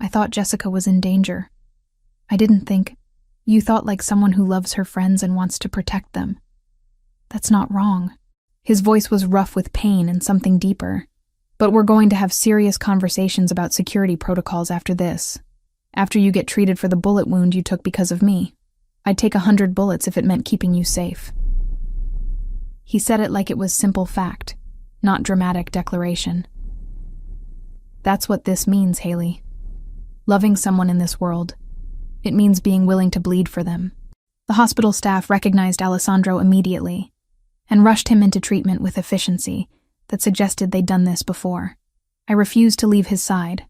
"I thought Jessica was in danger. I didn't think. You thought like someone who loves her friends and wants to protect them. That's not wrong." His voice was rough with pain and something deeper. "But we're going to have serious conversations about security protocols after this. After you get treated for the bullet wound you took because of me. I'd take 100 bullets if it meant keeping you safe." He said it like it was simple fact, not dramatic declaration. That's what this means, Haley. Loving someone in this world. It means being willing to bleed for them. The hospital staff recognized Alessandro immediately and rushed him into treatment with efficiency that suggested they'd done this before. I refused to leave his side,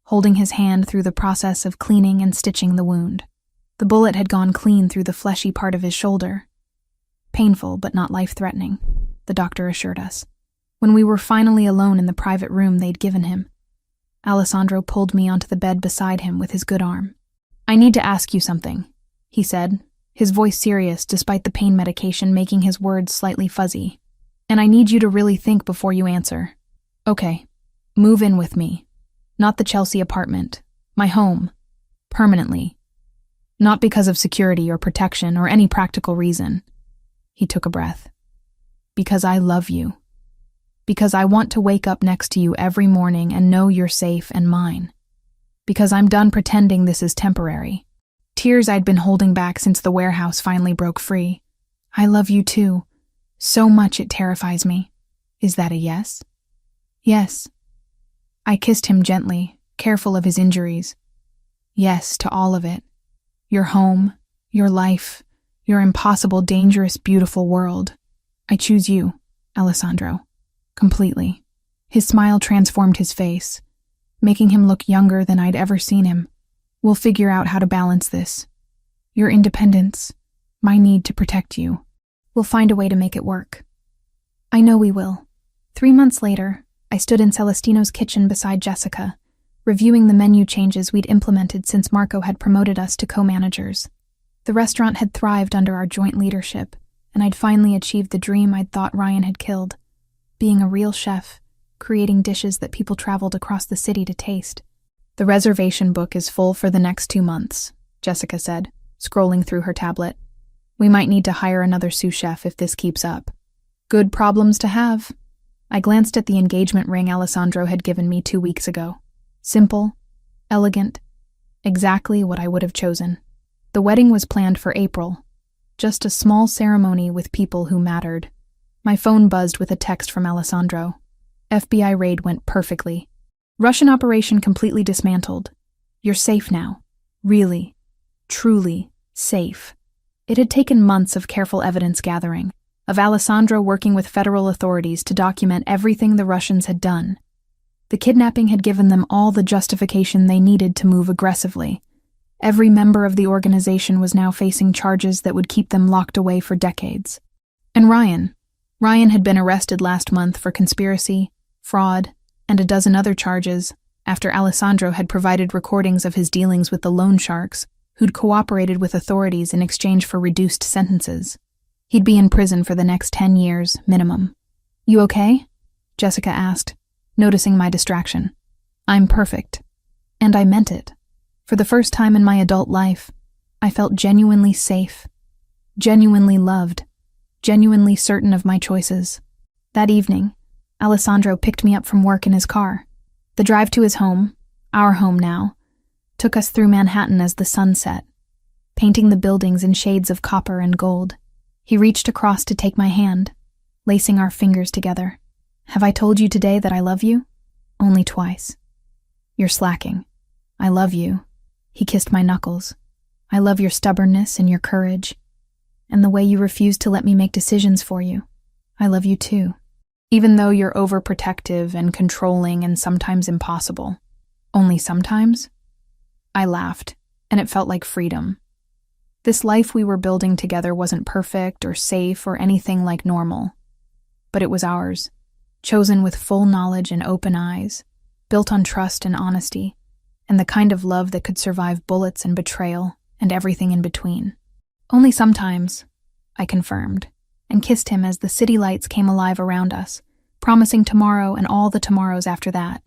holding his hand through the process of cleaning and stitching the wound. The bullet had gone clean through the fleshy part of his shoulder. Painful, but not life-threatening, the doctor assured us. When we were finally alone in the private room they'd given him, Alessandro pulled me onto the bed beside him with his good arm. "I need to ask you something," he said, his voice serious despite the pain medication making his words slightly fuzzy. "And I need you to really think before you answer. Okay, move in with me. Not the Chelsea apartment. My home. Permanently. Not because of security or protection or any practical reason." He took a breath. "Because I love you. Because I want to wake up next to you every morning and know you're safe and mine. Because I'm done pretending this is temporary." Tears I'd been holding back since the warehouse finally broke free. "I love you too. So much it terrifies me. Is that a yes?" "Yes." I kissed him gently, careful of his injuries. "Yes to all of it. Your home, your life, your impossible, dangerous, beautiful world. I choose you, Alessandro. Completely." His smile transformed his face, making him look younger than I'd ever seen him. "We'll figure out how to balance this. Your independence, my need to protect you. We'll find a way to make it work." "I know we will." 3 months later, I stood in Celestino's kitchen beside Jessica, reviewing the menu changes we'd implemented since Marco had promoted us to co-managers. The restaurant had thrived under our joint leadership, and I'd finally achieved the dream I'd thought Ryan had killed, being a real chef, creating dishes that people traveled across the city to taste. "The reservation book is full for the next 2 months, Jessica said, scrolling through her tablet. "We might need to hire another sous chef if this keeps up." "Good problems to have." I glanced at the engagement ring Alessandro had given me 2 weeks ago. Simple, elegant, exactly what I would have chosen. The wedding was planned for April, just a small ceremony with people who mattered. My phone buzzed with a text from Alessandro. "FBI raid went perfectly. Russian operation completely dismantled. You're safe now. Really, truly safe." It had taken months of careful evidence gathering, of Alessandro working with federal authorities to document everything the Russians had done. The kidnapping had given them all the justification they needed to move aggressively. Every member of the organization was now facing charges that would keep them locked away for decades. And Ryan had been arrested last month for conspiracy, fraud, and a dozen other charges after Alessandro had provided recordings of his dealings with the loan sharks who'd cooperated with authorities in exchange for reduced sentences. He'd be in prison for the next 10 years, minimum. "You okay?" Jessica asked, noticing my distraction. "I'm perfect." And I meant it. For the first time in my adult life, I felt genuinely safe, genuinely loved, genuinely certain of my choices. That evening, Alessandro picked me up from work in his car. The drive to his home, our home now, took us through Manhattan as the sun set, painting the buildings in shades of copper and gold. He reached across to take my hand, lacing our fingers together. "Have I told you today that I love you?" "Only twice." "You're slacking." "I love you." He kissed my knuckles. "I love your stubbornness and your courage, and the way you refuse to let me make decisions for you. I love you too. Even though you're overprotective and controlling and sometimes impossible." "Only sometimes?" I laughed, and it felt like freedom. This life we were building together wasn't perfect or safe or anything like normal, but it was ours, chosen with full knowledge and open eyes, built on trust and honesty, and the kind of love that could survive bullets and betrayal and everything in between. "Only sometimes," I confirmed, and kissed him as the city lights came alive around us, promising tomorrow and all the tomorrows after that.